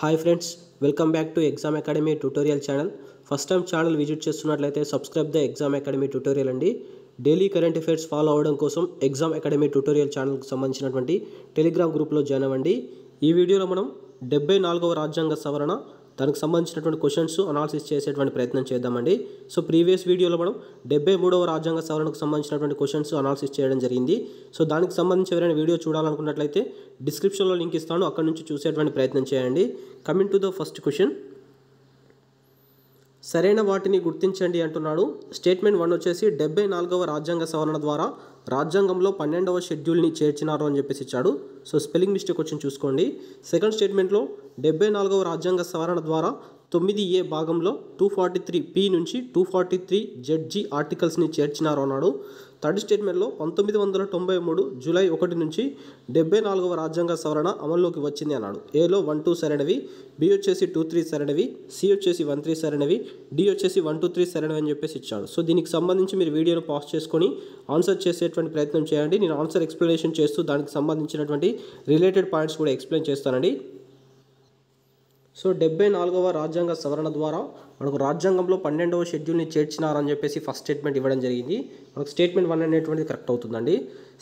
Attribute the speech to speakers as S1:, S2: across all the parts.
S1: Hi friends, welcome back to exam academy tutorial channel. First time channel visit చేస్తున్నట్లయితే subscribe the exam academy tutorial అండి. Daily current affairs follow అవ్వడం కోసం exam academy tutorial ఛానల్కి సంబంధించినటువంటి Telegram గ్రూప్లో join అవ్వండి. ఈ వీడియోలో మనం 74వ రాజ్యాంగ సవరణ దానికి సంబంధించినటువంటి క్వశ్చన్స్ అనాలిసిస్ చేసేటువంటి ప్రయత్నం చేద్దామండి. సో ప్రీవియస్ వీడియోలో మనం 73వ రాజ్యాంగ సవరణకు సంబంధించినటువంటి క్వశ్చన్స్ అనాలిసిస్ చేయడం జరిగింది. సో దానికి సంబంధించి ఎవరైనా వీడియో చూడాలనుకున్నట్లయితే డిస్క్రిప్షన్లో లింక్ ఇస్తాను, అక్కడ నుంచి చూసేటువంటి ప్రయత్నం చేయండి. Coming to the first question, సరైన వాటిని గుర్తించండి అంటున్నాడు. స్టేట్మెంట్ 1 వచ్చేసి 74వ రాజ్యాంగ సవరణ ద్వారా రాజ్యాంగంలో 12వ షెడ్యూల్ని చేర్చినారు అని చెప్పేసి ఇచ్చాడు. సో స్పెల్లింగ్ మిస్టేక్ వచ్చి చూసుకోండి. సెకండ్ స్టేట్మెంట్లో 74వ రాజ్యాంగ సవరణ ద్వారా 9A భాగంలో 243P నుంచి 243ZG ఆర్టికల్స్ని చేర్చినారు అన్నాడు. థర్డ్ స్టేట్మెంట్లో 1993 జూలై 1 నుంచి 74వ రాజ్యాంగ సవరణ అమల్లోకి వచ్చింది అన్నాడు. ఏలో 1, 2 సరైనవి, బి వచ్చేసి 2, 3 సరైనవి, సి వచ్చేసి 1, 3 సరైనవి, డి వచ్చేసి 1, 2, 3 సరైనవి అని చెప్పేసి ఇచ్చాడు. సో దీనికి సంబంధించి మీరు వీడియోను పాజ్ చేసుకొని ఆన్సర్ చేసేటువంటి ప్రయత్నం చేయండి. నేను ఆన్సర్ ఎక్స్ప్లెనేషన్ చేస్తూ దానికి సంబంధించినటువంటి రిలేటెడ్ పాయింట్స్ కూడా ఎక్స్ప్లెయిన్ చేస్తానండి. సో 74వ రాజ్యాంగ సవరణ ద్వారా మనకు రాజ్యాంగంలో 12వ షెడ్యూల్ని చేర్చినారని చెప్పేసి ఫస్ట్ స్టేట్మెంట్ ఇవ్వడం జరిగింది. మనకు స్టేట్మెంట్ 1 అనేటువంటిది కరెక్ట్ అవుతుందండి.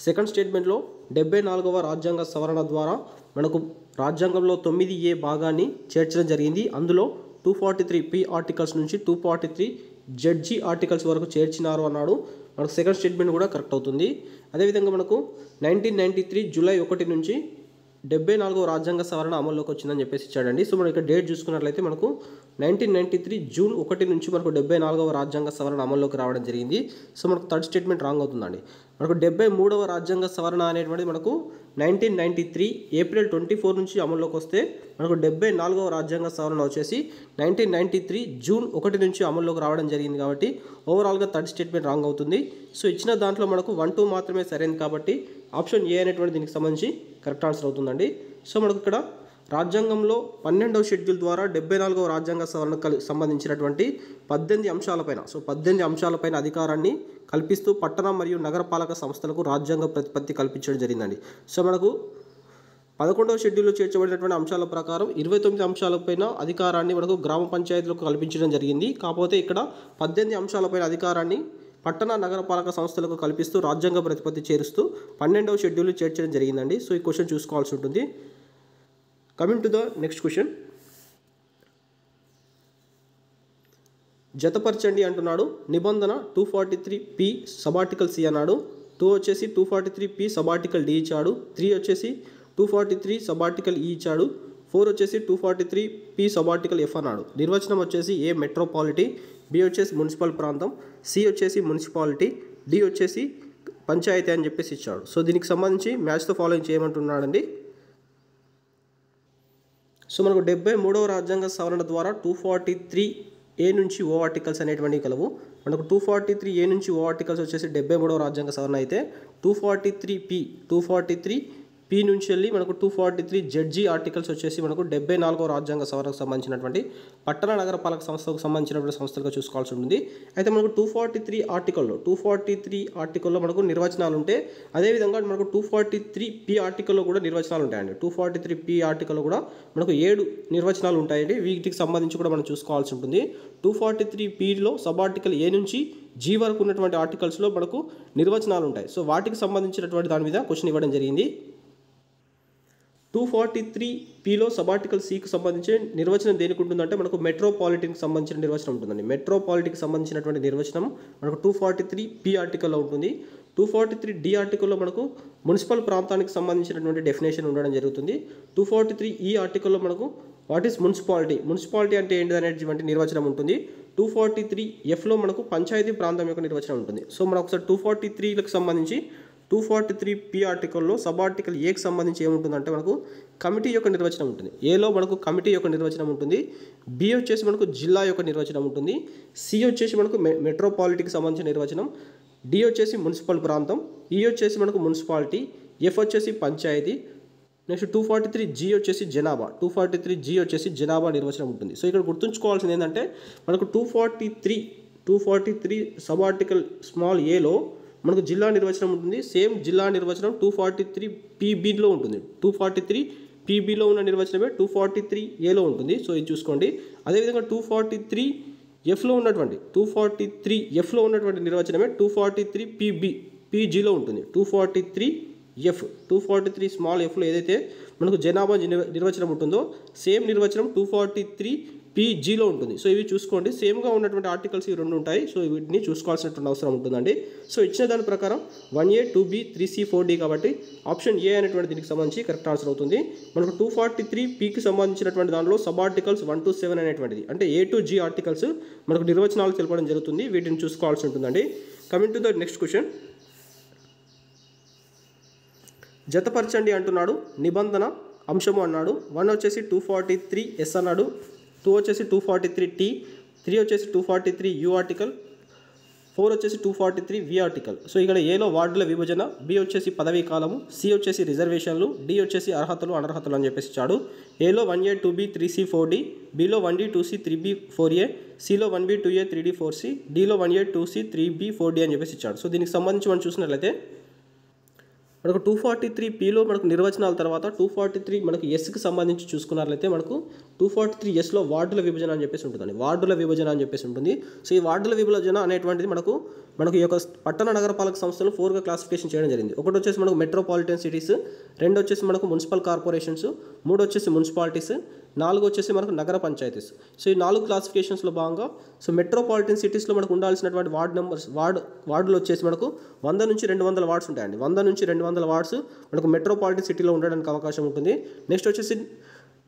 S1: సెకండ్ స్టేట్మెంట్లో 74వ రాజ్యాంగ సవరణ ద్వారా మనకు రాజ్యాంగంలో 9A భాగాన్ని చేర్చడం జరిగింది. అందులో 243P ఆర్టికల్స్ నుంచి 243ZG ఆర్టికల్స్ వరకు చేర్చినారు అన్నాడు. మనకు సెకండ్ స్టేట్మెంట్ కూడా కరెక్ట్ అవుతుంది. అదేవిధంగా మనకు 1993 జూలై 1 నుంచి 74వ రాజ్యాంగ సవరణ అమల్లోకి వచ్చిందని చెప్పేసి ఇచ్చాడండి. సో మనం ఇక్కడ డేట్ చూసుకున్నట్లయితే మనకు 1993 జూన్ 1 నుంచి మనకు 74వ రాజ్యాంగ సవరణ అమల్లోకి రావడం జరిగింది. సో మనకు థర్డ్ స్టేట్మెంట్ రాంగ్ అవుతుందండి. మనకు 73వ రాజ్యాంగ సవరణ అనేటువంటిది మనకు 1993 ఏప్రిల్ 24 నుంచి అమల్లోకి వస్తే మనకు 74వ రాజ్యాంగ సవరణ వచ్చేసి 1993 జూన్ 1 నుంచి అమల్లోకి రావడం జరిగింది. కాబట్టి ఓవరాల్గా థర్డ్ స్టేట్మెంట్ రాంగ్ అవుతుంది. సో ఇచ్చిన దాంట్లో మనకు 1, 2 మాత్రమే సరైనది కాబట్టి ఆప్షన్ ఏ అనేటువంటి దీనికి సంబంధించి కరెక్ట్ ఆన్సర్ అవుతుందండి. సో మనకు ఇక్కడ రాజ్యాంగంలో 12వ షెడ్యూల్ ద్వారా 74వ రాజ్యాంగ సవరణకు సంబంధించినటువంటి 18 అంశాలపైన 18 అంశాలపైన అధికారాన్ని కల్పిస్తూ పట్టణ మరియు నగరపాలక సంస్థలకు రాజ్యాంగ ప్రతిపత్తి కల్పించడం జరిగిందండి. సో మనకు 11వ షెడ్యూల్లో చేర్చబడినటువంటి అంశాల ప్రకారం 29 అంశాలపైన అధికారాన్ని మనకు గ్రామ పంచాయతీలకు కల్పించడం జరిగింది. కాకపోతే ఇక్కడ 18 అంశాలపైన అధికారాన్ని పట్టణ నగరపాలక సంస్థలకు కల్పిస్తూ రాజ్యాంగ ప్రతిపత్తి చేరుస్తూ 12వ షెడ్యూల్ చేర్చడం జరిగిందండి. సో ఈ క్వశ్చన్ చూసుకోవాల్సి ఉంటుంది. Coming to the next question, జతపరచండి అంటున్నాడు. నిబంధన 243P సబార్టికల్ సి అన్నాడు. 2 వచ్చేసి 243P సబార్టికల్ డి ఇచ్చాడు. 3 వచ్చేసి 243 సబార్టికల్ ఈ ఇచ్చాడు. 4 వచ్చేసి 243P సబార్టికల్ ఎఫ్ అన్నాడు. నిర్వచనం వచ్చేసి ఏ మెట్రోపాలిటీ, బి వచ్చేసి మున్సిపల్ ప్రాంతం, సి వచ్చేసి మున్సిపాలిటీ, డి వచ్చేసి పంచాయతీ అని చెప్పేసి ఇచ్చాడు. సో దీనికి సంబంధించి మ్యాచ్ ద ఫాలోయింగ్ చేయమంటున్నాడండి. సో మనకు 73వ రాజ్యాంగ సవరణ ద్వారా 243A నుంచి ఓ ఆర్టికల్స్ అనేటువంటివి కలవు. మనకు 243A నుంచి ఓ ఆర్టికల్స్ వచ్చేసి 73వ రాజ్యాంగ సవరణ అయితే 243P నుంచి వెళ్ళి మనకు 243ZG ఆర్టికల్స్ వచ్చేసి మనకు 74వ రాజ్యాంగ సవరణకు సంబంధించినటువంటి పట్టణ నగరపాలక సంస్థకు సంబంధించినటువంటి సంస్థలుగా చూసుకోవాల్సి ఉంటుంది. అయితే మనకు 243 ఆర్టికల్లో మనకు నిర్వచనాలు ఉంటే అదేవిధంగా మనకు 243P ఆర్టికల్లో కూడా నిర్వచనాలు ఉంటాయండి. 243P ఆర్టికల్లో కూడా మనకు 7 నిర్వచనాలు ఉంటాయండి. వీటికి సంబంధించి కూడా మనం చూసుకోవాల్సి ఉంటుంది. 243Pలో సబ్ ఆర్టికల్ ఏ నుంచి G వరకు ఉన్నటువంటి ఆర్టికల్స్లో మనకు నిర్వచనాలు ఉంటాయి. సో వాటికి సంబంధించినటువంటి దాని మీద క్వశ్చన్ ఇవ్వడం జరిగింది. 243Pలో సబ్ ఆర్టికల్ సికి సంబంధించి నిర్వచనం దేనికి ఉంటుందంటే మనకు మెట్రోపాలిటీకి సంబంధించిన నిర్వచనం ఉంటుందండి. మెట్రోపాలిటీకి సంబంధించినటువంటి నిర్వచనం మనకు 243P ఆర్టికల్లో ఉంటుంది. 243D ఆర్టికల్లో మనకు మున్సిపల్ ప్రాంతానికి సంబంధించినటువంటి డెఫినేషన్ ఉండడం జరుగుతుంది. 243E ఆర్టికల్లో మనకు వాట్ ఈస్ మున్సిపాలిటీ అంటే ఏంటి అనేటువంటి నిర్వచనం ఉంటుంది. 243Fలో మనకు పంచాయతీ ప్రాంతం యొక్క నిర్వచనం ఉంటుంది. సో మనం ఒకసారి 243లకు సంబంధించి 243P ఆర్టికల్లో సబ్ ఆర్టికల్ ఏకి సంబంధించి ఏముంటుందంటే మనకు కమిటీ యొక్క నిర్వచనం ఉంటుంది. ఏలో మనకు కమిటీ యొక్క నిర్వచనం ఉంటుంది. బి వచ్చేసి మనకు జిల్లా యొక్క నిర్వచనం ఉంటుంది. సి వచ్చేసి మనకు మెట్రోపాలిటీకి సంబంధించిన నిర్వచనం, డి వచ్చేసి మున్సిపల్ ప్రాంతం, ఈ వచ్చేసి మనకు మున్సిపాలిటీ, ఎఫ్ వచ్చేసి పంచాయతీ, నెక్స్ట్ 243G వచ్చేసి జనాభా. 243G వచ్చేసి జనాభా నిర్వచనం ఉంటుంది. సో ఇక్కడ గుర్తుంచుకోవాల్సింది ఏంటంటే మనకు 243 సబ్ ఆర్టికల్ స్మాల్ ఏలో మనకు జిల్లా నిర్వచనం ఉంటుంది. సేమ్ జిల్లా నిర్వచనం 243PBలో ఉంటుంది. 243 పీబీలో ఉన్న నిర్వచనమే 243ఏలో ఉంటుంది. సో ఇది చూసుకోండి. అదేవిధంగా 243Fలో ఉన్నటువంటి నిర్వచనమే 243 పీజీలో ఉంటుంది. 243 స్మాల్ ఎఫ్లో ఏదైతే మనకు జనాభా నిర్వచనం ఉంటుందో సేమ్ నిర్వచనం 243 పీజీలో ఉంటుంది. సో ఇవి చూసుకోండి, సేమ్గా ఉన్నటువంటి ఆర్టికల్స్ ఈ రెండు ఉంటాయి. సో వీటిని చూసుకోవాల్సినటువంటి అవసరం ఉంటుందండి. సో ఇచ్చిన దాని ప్రకారం 1A 2B 3C 4D కాబట్టి ఆప్షన్ ఏ అనేటువంటి దీనికి సంబంధించి కరెక్ట్ ఆన్సర్ అవుతుంది. మనకు 243Pకి సంబంధించినటువంటి దానిలో సబ్ ఆర్టికల్స్ 1 to 7 అనేటువంటిది అంటే A to G ఆర్టికల్స్ మనకు నిర్వచనాలు తెలపడం జరుగుతుంది. వీటిని చూసుకోవాల్సి ఉంటుందండి. Coming to the next question, జతపరచండి అంటున్నాడు, నిబంధన అంశము అన్నాడు. 1 వచ్చేసి 243S అన్నాడు, 2 వచ్చేసి 243T, 3 వచ్చేసి 243U ఆర్టికల్, 4 వచ్చేసి 243V ఆర్టికల్. సో ఇక్కడ ఏలో వార్డుల విభజన, బి వచ్చేసి పదవీ కాలము, సి వచ్చేసి రిజర్వేషన్లు, డి వచ్చేసి అర్హతలు అనర్హతలు అని చెప్పేసి ఇచ్చాడు. ఏలో 1A 2B 3C 4D, below 1D 2C 3B 4A, సిలో 1B 2A 3D 4C, డిలో 1A 2C 3B 4D అని చెప్పేసి ఇచ్చాడు. సో దీనికి సంబంధించి మనం చూసినట్లయితే మనకు 243Pలో మనకు నిర్వచనాల తర్వాత 243 మనకు ఎస్కి సంబంధించి చూసుకున్నట్లయితే మనకు 243Sలో వార్డుల విభజన అని చెప్పేసి ఉంటుందండి. వార్డుల విభజన అని చెప్పేసి ఉంటుంది. సో ఈ వార్డుల విభజన అనేటువంటిది మనకు ఈ యొక్క పట్టణ నగరపాలక సంస్థలు 4గా క్లాసిఫికేషన్ చేయడం జరిగింది. ఒకటి వచ్చేసి మనకు మెట్రోపాలిటన్ సిటీస్, 2 వచ్చేసి మనకు మున్సిపల్ కార్పొరేషన్స్, 3 వచ్చేసి మున్సిపాలిటీస్, 4 వచ్చేసి మనకు నగర పంచాయతీస్. సో ఈ 4 క్లాసిఫికేషన్స్లో భాగంగా సో మెట్రోపాలిటన్ సిటీస్లో మనకు ఉండాల్సినటువంటి వార్డులు వచ్చేసి మనకు 100 నుంచి 200 వార్డ్స్ ఉంటాయండి. 100 నుంచి 200 వార్డ్స్ మనకు మెట్రోపాలిటన్ సిటీలో ఉండడానికి అవకాశం ఉంటుంది. నెక్స్ట్ వచ్చేసి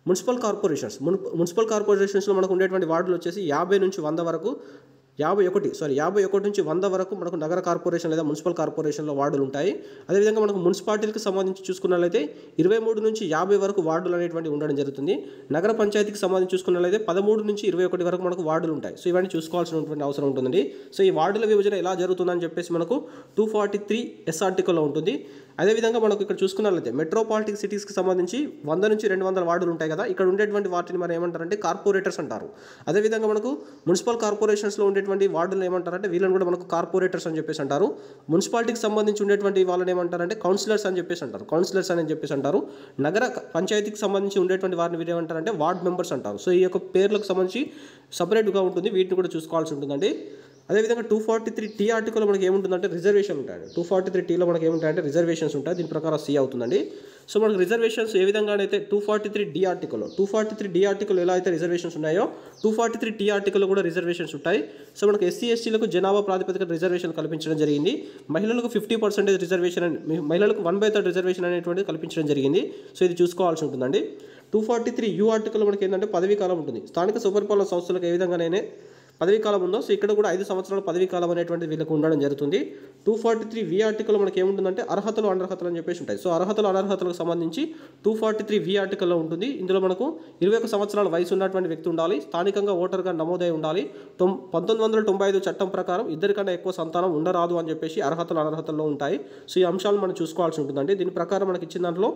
S1: మున్సిపల్ కార్పొరేషన్స్లో మనకు ఉండేటువంటి వార్డులు వచ్చేసి 50 నుంచి 100 వరకు 51 నుంచి 100 వరకు మనకు నగర కార్పొరేషన్ లేదా మున్సిపల్ కార్పొరేషన్లో వార్డులు ఉంటాయి. అదేవిధంగా మనకు మున్సిపాలిటీలకు సంబంధించి చూసుకున్నట్లయితే 23 నుంచి 50 వరకు వార్డులు అనేటువంటి ఉండడం జరుగుతుంది. నగర పంచాయతీకి సంబంధించి చూసుకున్నట్లయితే 13 నుంచి 21 వరకు మనకు వార్డులు ఉంటాయి. సో ఇవన్నీ చూసుకోవాల్సినటువంటి అవసరం ఉంటుందండి. సో ఈ వార్డుల విభజన ఎలా జరుగుతుందని చెప్పేసి మనకు 243S ఆర్టికల్లో ఉంటుంది. అదేవిధంగా మనకు ఇక్కడ చూసుకున్నట్లయితే మెట్రోపాలిటిక్ సిటీస్కి సంబంధించి 100 నుంచి 200 వార్డులు ఉంటాయి కదా, ఇక్కడ ఉండేటువంటి వాటిని మనం ఏమంటారంటే కార్పొరేటర్స్ అంటారు. అదేవిధంగా మనకు మున్సిపల్ కార్పొరేషన్స్లో ఉండేటువంటి వార్డులు ఏమంటారంటే వీళ్ళని కూడా మనకు కార్పొరేటర్స్ అని చెప్పేసి అంటారు. మున్సిపాలిటీకి సంబంధించి ఉండేటువంటి వాళ్ళని ఏమంటారంటే కౌన్సిలర్స్ అని చెప్పేసి అంటారు. నగర పంచాయతీకి సంబంధించి ఉండేటువంటి వారిని వీరు ఏమంటారంటే వార్డ్ మెంబర్స్ అంటారు. సో ఈ యొక్క పేర్లకు సంబంధించి సపరేట్గా ఉంటుంది, వీటిని కూడా చూసుకోవాల్సి ఉంటుందండి. అదేవిధంగా 243T ఆర్టికల్లో మనకి ఏముంటుందంటే రిజర్వేషన్ ఉంటాయండి. 243Tలో మనకి ఏముంటాయంటే రిజర్వేషన్స్ ఉంటాయి. దీని ప్రకారం సి అవుతుందండి. సో మనకు రిజర్వేషన్స్ ఏ విధంగానైతే 243D ఆర్టికల్ ఎలా అయితే రిజర్వేషన్స్ ఉన్నాయో 243T ఆర్టికల్లో కూడా రిజర్వేషన్స్ ఉంటాయి. సో మనకు SC/STలకు జనాభా ప్రాతిపదికన రిజర్వేషన్ కల్పించడం జరిగింది. మహిళలకు 50% రిజర్వేషన్, మహిళలకు 1/3 రిజర్వేషన్ అనేటువంటిది కల్పించడం జరిగింది. సో ఇది చూసుకోవాల్సి ఉంటుందండి. 243U ఆర్టికల్లో మనకి ఏంటంటే పదవీ కాలం ఉంటుంది. స్థానిక స్వపరిపాలన సంస్థలకు ఏ విధంగానే పదవీ కాలం ఉందో సో ఇక్కడ కూడా 5 సంవత్సరాల పదవీ కాలం అనేటువంటిది వీళ్ళకు ఉండడం జరుగుతుంది. 243V ఆర్టికల్లో మనకి ఏముంటుందంటే అర్హతలు అనర్హతలు అని చెప్పేసి ఉంటాయి. సో అర్హతలు అనర్హతలకు సంబంధించి 243V ఆర్టికల్లో ఉంటుంది. ఇందులో మనకు 21 సంవత్సరాల వయసు ఉన్నటువంటి వ్యక్తి ఉండాలి, స్థానికంగా ఓటర్గా నమోదై ఉండాలి, 1995 చట్టం ప్రకారం ఇద్దరికన్నా ఎక్కువ సంతానం ఉండరాదు అని చెప్పేసి అర్హతలు అనర్హతల్లో ఉంటాయి. సో ఈ అంశాలు మనం చూసుకోవాల్సి ఉంటుందండి. దీని ప్రకారం మనకి ఇచ్చిన దాంట్లో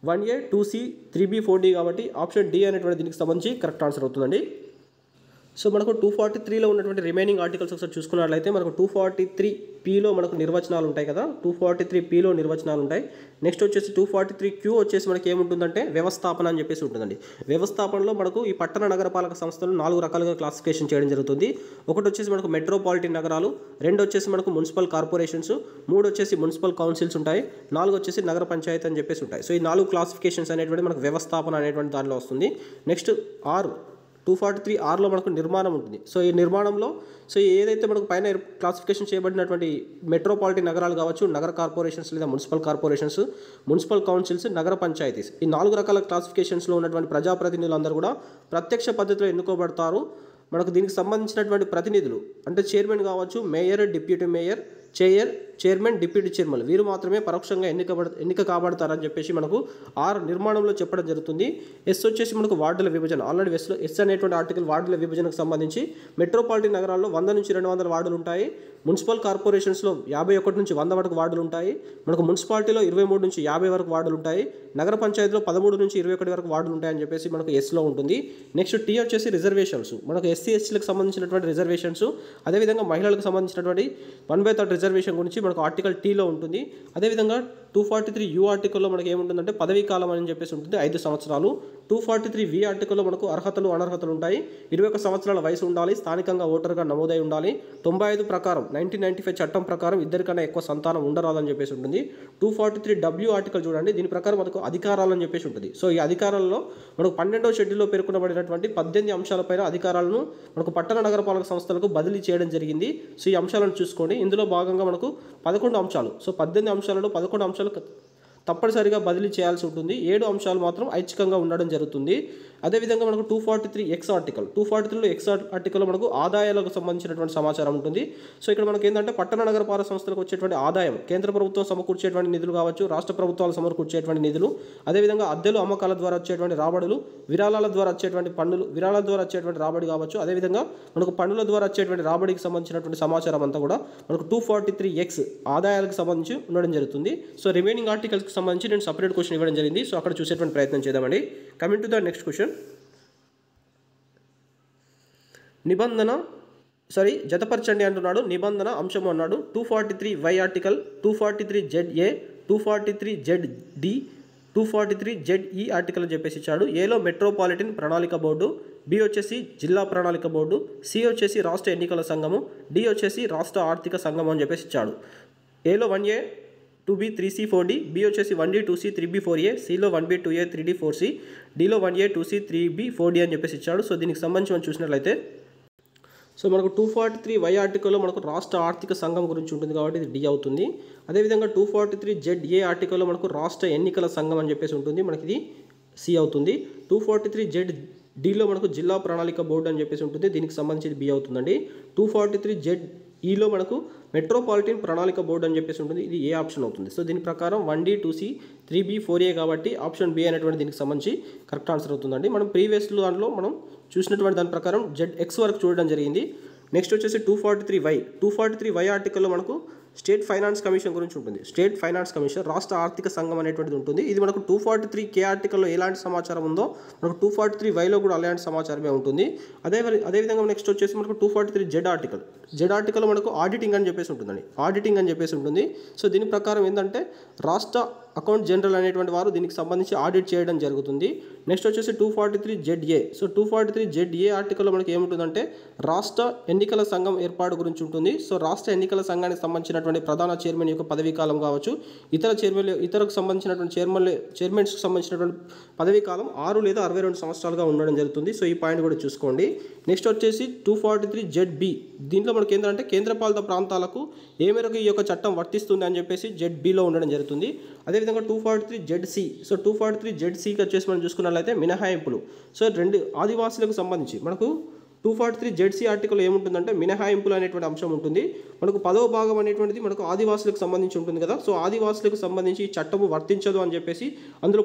S1: 1A 2C 3B 4D కాబట్టి ఆప్షన్ డి అనేటువంటి దీనికి సంబంధించి కరెక్ట్ ఆన్సర్ అవుతుందండి. సో మనకు 243లో ఉన్నటువంటి రిమైనింగ్ ఆర్టికల్స్ ఒకసారి చూసుకున్నట్లయితే మనకు 243Pలో మనకు నిర్వచనాలు ఉంటాయి కదా, 243Pలో నిర్వచనాలు ఉంటాయి. నెక్స్ట్ వచ్చేసి 243Q వచ్చేసి మనకి ఏముంటుందంటే వ్యవస్థాపన అని చెప్పేసి ఉంటుందండి. వ్యవస్థాపనలో మనకు ఈ పట్టణ నగరపాలక సంస్థలు 4 రకాలుగా క్లాసిఫికేషన్ చేయడం జరుగుతుంది. ఒకటి వచ్చేసి మనకు మెట్రోపాలిటన్ నగరాలు, 2 వచ్చేసి మనకు మున్సిపల్ కార్పొరేషన్స్, 3 వచ్చేసి మున్సిపల్ కౌన్సిల్స్ ఉంటాయి, 4 వచ్చేసి నగర పంచాయతీ అని చెప్పేసి ఉంటాయి. సో ఈ 4 క్లాసిఫికేషన్స్ అనేటువంటి మనకు వ్యవస్థాపన అనేటువంటి దానిలో వస్తుంది. నెక్స్ట్ 243Rలో మనకు నిర్మాణం ఉంటుంది. సో ఈ నిర్మాణంలో సో ఏదైతే మనకు పైన క్లాసిఫికేషన్ చేయబడినటువంటి మెట్రోపాలిటన్ నగరాలు కావచ్చు, నగర కార్పొరేషన్స్ లేదా మున్సిపల్ కార్పొరేషన్స్, మున్సిపల్ కౌన్సిల్స్, నగర పంచాయతీస్, ఈ 4 రకాల క్లాసిఫికేషన్స్లో ఉన్నటువంటి ప్రజాప్రతినిధులందరూ కూడా ప్రత్యక్ష పద్ధతిలో ఎన్నుకోబడతారు. మనకు దీనికి సంబంధించినటువంటి ప్రతినిధులు అంటే చైర్మన్ కావచ్చు, mayor, deputy mayor, chairman, deputy chairman వీరు మాత్రమే పరోక్షంగా ఎన్నిక కాబడతారని చెప్పేసి మనకు నిర్మాణంలో చెప్పడం జరుగుతుంది. ఎస్ వచ్చేసి మనకు వార్డుల విభజన, ఆల్రెడీ ఎస్ అనేటువంటి ఆర్టికల్ వార్డుల విభజనకు సంబంధించి మెట్రోపాలిటన్ నగరాల్లో 100 నుంచి 200 వార్డులు ఉంటాయి. మున్సిపల్ కార్పొరేషన్స్లో 51 నుంచి 100 వరకు వార్డులు ఉంటాయి. మనకు మున్సిపాలిటీలో 23 నుంచి 50 వరకు వార్డులు ఉంటాయి. నగర పంచాయతీలో 13 నుంచి 21 వరకు వార్డులు ఉంటాయని చెప్పేసి మనకు ఎస్లో ఉంటుంది. నెక్స్ట్ టీ వచ్చేసి రిజర్వేషన్స్, మనకు SC/STలకు సంబంధించినటువంటి రిజర్వేషన్స్, అదేవిధంగా మహిళలకు సంబంధించినటువంటి 1/3 రిజర్వేషన్ గురించి మనకు ఆర్టికల్ టీలో ఉంటుంది. అదేవిధంగా 243 ఆర్టికల్లో మనకి ఏముంటుందంటే పదవీ కాలం అని చెప్పేసి ఉంటుంది 5 సంవత్సరాలు. 243 ఆర్టికల్లో మనకు అర్హతలు అనర్హతలు ఉంటాయి. 21 సంవత్సరాల వయసు ఉండాలి, స్థానికంగా ఓటర్గా నమోదై ఉండాలి, 95 ప్రకారం 1995 చట్టం ప్రకారం ఇద్దరికన్నా ఎక్కువ సంతానం ఉండరాదని చెప్పేసి ఉంటుంది. 243 ఆర్టికల్ చూడండి, దీని ప్రకారం మనకు అధికారాలు అని చెప్పేసి ఉంటుంది. సో ఈ అధికారాలలో మనకు 12వ షెడ్యూల్లో పేర్కొనబడినటువంటి 18 అంశాలపైన అధికారాలను మనకు పట్టణ నగరపాలక సంస్థలకు బదిలీ చేయడం జరిగింది. సో ఈ అంశాలను చూసుకోండి. ఇందులో భాగంగా మనకు 11 అంశాలు, సో 18 అంశాలలో 11 అంశాలు తప్పనిసరిగా బదిలీ చేయాల్సి ఉంటుంది. 7 అంశాలు మాత్రం ఐచ్ఛికంగా ఉండడం జరుగుతుంది. అదేవిధంగా మనకు 243 ఆర్టికల్, 243లో ఆర్టికల్లో మనకు ఆదాయాలకు సంబంధించినటువంటి సమాచారం ఉంటుంది. సో ఇక్కడ మనకి ఏంటంటే పట్టణ నగరపాలక సంస్థలకు వచ్చేటువంటి ఆదాయం, కేంద్ర ప్రభుత్వం సమకూర్చేటువంటి నిధులు కావచ్చు, రాష్ట్ర ప్రభుత్వాలు సమకూర్చేటువంటి నిధులు, అదేవిధంగా అద్దెలు అమ్మకాల ద్వారా వచ్చేటువంటి రాబడులు, విరాళాల ద్వారా వచ్చేటువంటి పన్నులు, విరాళాల ద్వారా వచ్చేటువంటి రాబడి కావచ్చు, అదేవిధంగా మనకు పన్నుల ద్వారా వచ్చేటువంటి రాబడికి సంబంధించినటువంటి సమాచారం అంతా కూడా మనకు 243 ఆదాయాలకు సంబంధించి ఉండడం జరుగుతుంది. సో రిమైనింగ్ ఆర్టికల్స్కి సంబంధించి నేను సపరేట్ క్వశ్చన్ ఇవ్వడం జరిగింది. సో అక్కడ చూసేటువంటి ప్రయత్నం చేద్దామండి. Coming to the next question. జతపరచండి అంటున్నాడు. నిబంధన అంశము అన్నాడు. 243 ఆర్టికల్, 243 243 243 ఆర్టికల్ అని చెప్పేసి ఇచ్చాడు. ఏలో మెట్రోపాలిటన్ ప్రణాళిక బోర్డు, బి వచ్చేసి జిల్లా ప్రణాళిక బోర్డు, సి వచ్చేసి రాష్ట్ర ఎన్నికల సంఘము, డి వచ్చేసి రాష్ట్ర ఆర్థిక సంఘం అని చెప్పేసి ఇచ్చాడు. ఏలో 1A 2B 3C 4D, B వచ్చేసి 1D 2C 3B 4A, సిలో 1B 2A 3D 4C, డిలో 1A 2C 3B 4D అని చెప్పేసి ఇచ్చాడు. సో దీనికి సంబంధించి మనం చూసినట్లయితే సో మనకు 243 ఆర్టికల్లో మనకు రాష్ట్ర ఆర్థిక సంఘం గురించి ఉంటుంది కాబట్టి ఇది డి అవుతుంది. అదేవిధంగా 243 ఆర్టికల్లో మనకు రాష్ట్ర ఎన్నికల సంఘం అని చెప్పేసి ఉంటుంది, మనకి ఇది సి అవుతుంది. 243 మనకు జిల్లా ప్రణాళిక బోర్డు అని చెప్పేసి ఉంటుంది, దీనికి సంబంధించి బి అవుతుందండి. 243 మనకు మెట్రోపాలిటన్ ప్రణాళిక బోర్డు అని చెప్పేసి ఉంటుంది, ఇది ఏ ఆప్షన్ అవుతుంది. సో దీని ప్రకారం 1D 2C 3B 4A కాబట్టి ఆప్షన్ బి అనేటువంటి దీనికి సంబంధించి కరెక్ట్ ఆన్సర్ అవుతుందండి. మనం ప్రీవియస్లో దాంట్లో మనం చూసినటువంటి దాని ప్రకారం ZX వరకు చూడడం జరిగింది. నెక్స్ట్ వచ్చేసి 243 ఆర్టికల్లో మనకు స్టేట్ ఫైనాన్స్ కమిషన్ గురించి ఉంటుంది. స్టేట్ ఫైనాన్స్ కమిషన్, రాష్ట్ర ఆర్థిక సంఘం అనేటువంటిది ఉంటుంది. ఇది మనకు 243 ఆర్టికల్లో ఎలాంటి సమాచారం ఉందో మనకు 243 కూడా అలాంటి సమాచారమే ఉంటుంది. అదేవిధంగా నెక్స్ట్ వచ్చేసి మనకు 243 ఆర్టికల్లో మనకు ఆడిటింగ్ అని చెప్పేసి ఉంటుందండి. ఆడిటింగ్ అని చెప్పేసి ఉంటుంది. సో దీని ప్రకారం ఏంటంటే రాష్ట్ర అకౌంట్ జనరల్ అనేటువంటి వారు దీనికి సంబంధించి ఆడిట్ చేయడం జరుగుతుంది. నెక్స్ట్ వచ్చేసి 243 సో 243 ఆర్టికల్లో మనకి ఏముంటుందంటే రాష్ట్ర ఎన్నికల సంఘం ఏర్పాటు గురించి ఉంటుంది. సో రాష్ట్ర ఎన్నికల సంఘానికి సంబంధించినటువంటి ప్రధాన చైర్మన్ యొక్క పదవీ కాలం కావచ్చు, ఇతరకు సంబంధించినటువంటి చైర్మన్స్కి సంబంధించినటువంటి పదవీ కాలం 6 లేదా 62 సంవత్సరాలుగా ఉండడం జరుగుతుంది. సో ఈ పాయింట్ కూడా చూసుకోండి. నెక్స్ట్ వచ్చేసి 243 దీంట్లో మనకి ఏంటంటే కేంద్రపాలిత ప్రాంతాలకు ఏ మేరకు ఈ యొక్క చట్టం వర్తిస్తుంది అని చెప్పేసి ZBలో ఉండడం జరుగుతుంది. అదేవిధంగా 243 సో 243 వచ్చేసి మనం చూసుకున్నట్లయితే మినహాయింపులు. సో 2 ఆదివాసులకు సంబంధించి మనకు 243 ఆర్టికల్ ఏముంటుందంటే మినహాయింపులు అనేటువంటి అంశం ఉంటుంది. మనకు 10వ భాగం అనేటువంటిది మనకు ఆదివాసులకు సంబంధించి ఉంటుంది కదా. సో ఆదివాసులకు సంబంధించి ఈ చట్టము వర్తించదు అని చెప్పేసి అందులో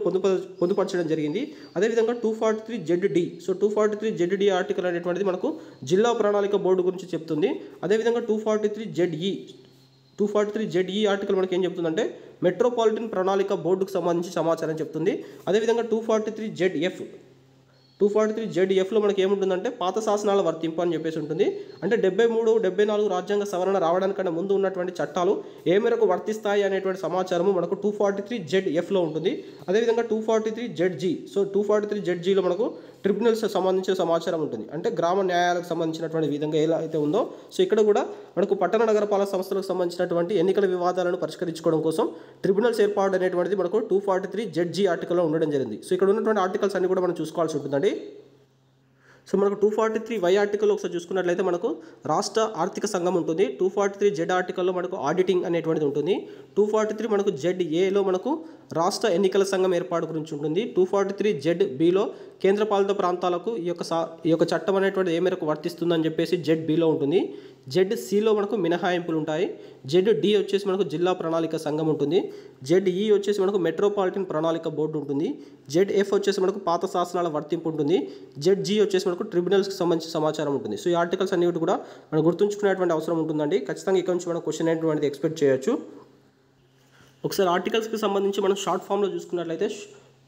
S1: పొందుపరచడం జరిగింది. అదేవిధంగా 243 సో 243 ఆర్టికల్ అనేటువంటిది మనకు జిల్లా ప్రణాళిక బోర్డు గురించి చెప్తుంది. అదేవిధంగా 243 ఆర్టికల్ మనకి ఏం చెప్తుందంటే మెట్రోపాలిటన్ ప్రణాళిక బోర్డుకు సంబంధించి సమాచారం చెప్తుంది. అదేవిధంగా 243 మనకి ఏముంటుందంటే పాత శాసనాల వర్తింపు అని చెప్పేసి ఉంటుంది. అంటే 73, 74 రాజ్యాంగ సవరణ రావడానికన్నా ముందు ఉన్నటువంటి చట్టాలు ఏ మేరకు వర్తిస్తాయి అనేటువంటి సమాచారము మనకు 243 ఉంటుంది. అదేవిధంగా 243 సో 243 మనకు ట్రిబ్యునల్స్ సంబంధించిన సమాచారం ఉంటుంది. అంటే గ్రామ న్యాయాలకు సంబంధించినటువంటి విధంగా ఎలా అయితే ఉందో సో ఇక్కడ కూడా మనకు పట్టణ నగరపాలక సంస్థలకు సంబంధించినటువంటి ఎన్నికల వివాదాలను పరిష్కరించుకోవడం కోసం ట్రిబ్యునల్స్ ఏర్పాటు అనేటువంటిది మనకు 243 ఆర్టికల్లో ఉండడం జరిగింది. సో ఇక్కడ ఉన్నటువంటి ఆర్టికల్స్ అన్ని కూడా మనం చూసుకోవాల్సి ఉంటుందండి. సో మనకు 243 ఆర్టికల్లో ఒకసారి చూసుకున్నట్లయితే మనకు రాష్ట్ర ఆర్థిక సంఘం ఉంటుంది. 243 ఆర్టికల్లో మనకు ఆడిటింగ్ అనేటువంటిది ఉంటుంది. 243 మనకు ZAలో మనకు రాష్ట్ర ఎన్నికల సంఘం ఏర్పాటు గురించి ఉంటుంది. 243 కేంద్రపాలిత ప్రాంతాలకు ఈ యొక్క చట్టం అనేటువంటిది ఏ మేరకు వర్తిస్తుందని చెప్పేసి ZBలో ఉంటుంది. ZCలో మనకు మినహాయింపులు ఉంటాయి. ZD వచ్చేసి మనకు జిల్లా ప్రణాళిక సంఘం ఉంటుంది. ZE వచ్చేసి మనకు మెట్రోపాలిటన్ ప్రణాళిక బోర్డు ఉంటుంది. ZF వచ్చేసి మనకు పాత శాసనాల వర్తింపు ఉంటుంది. ZG వచ్చేసి మనకు ట్రిబ్యునల్స్కి సంబంధించిన సమాచారం ఉంటుంది. సో ఈ ఆర్టికల్స్ అన్నిటి కూడా మనం గుర్తుంచుకునేటువంటి అవసరం ఉంటుందండి. ఖచ్చితంగా ఇక్కడ నుంచి మనం క్వశ్చన్ అనేటువంటిది ఎక్స్పెక్ట్ చేయొచ్చు. ఒకసారి ఆర్టికల్స్కి సంబంధించి మనం షార్ట్ ఫామ్లో చూసుకున్నట్లయితే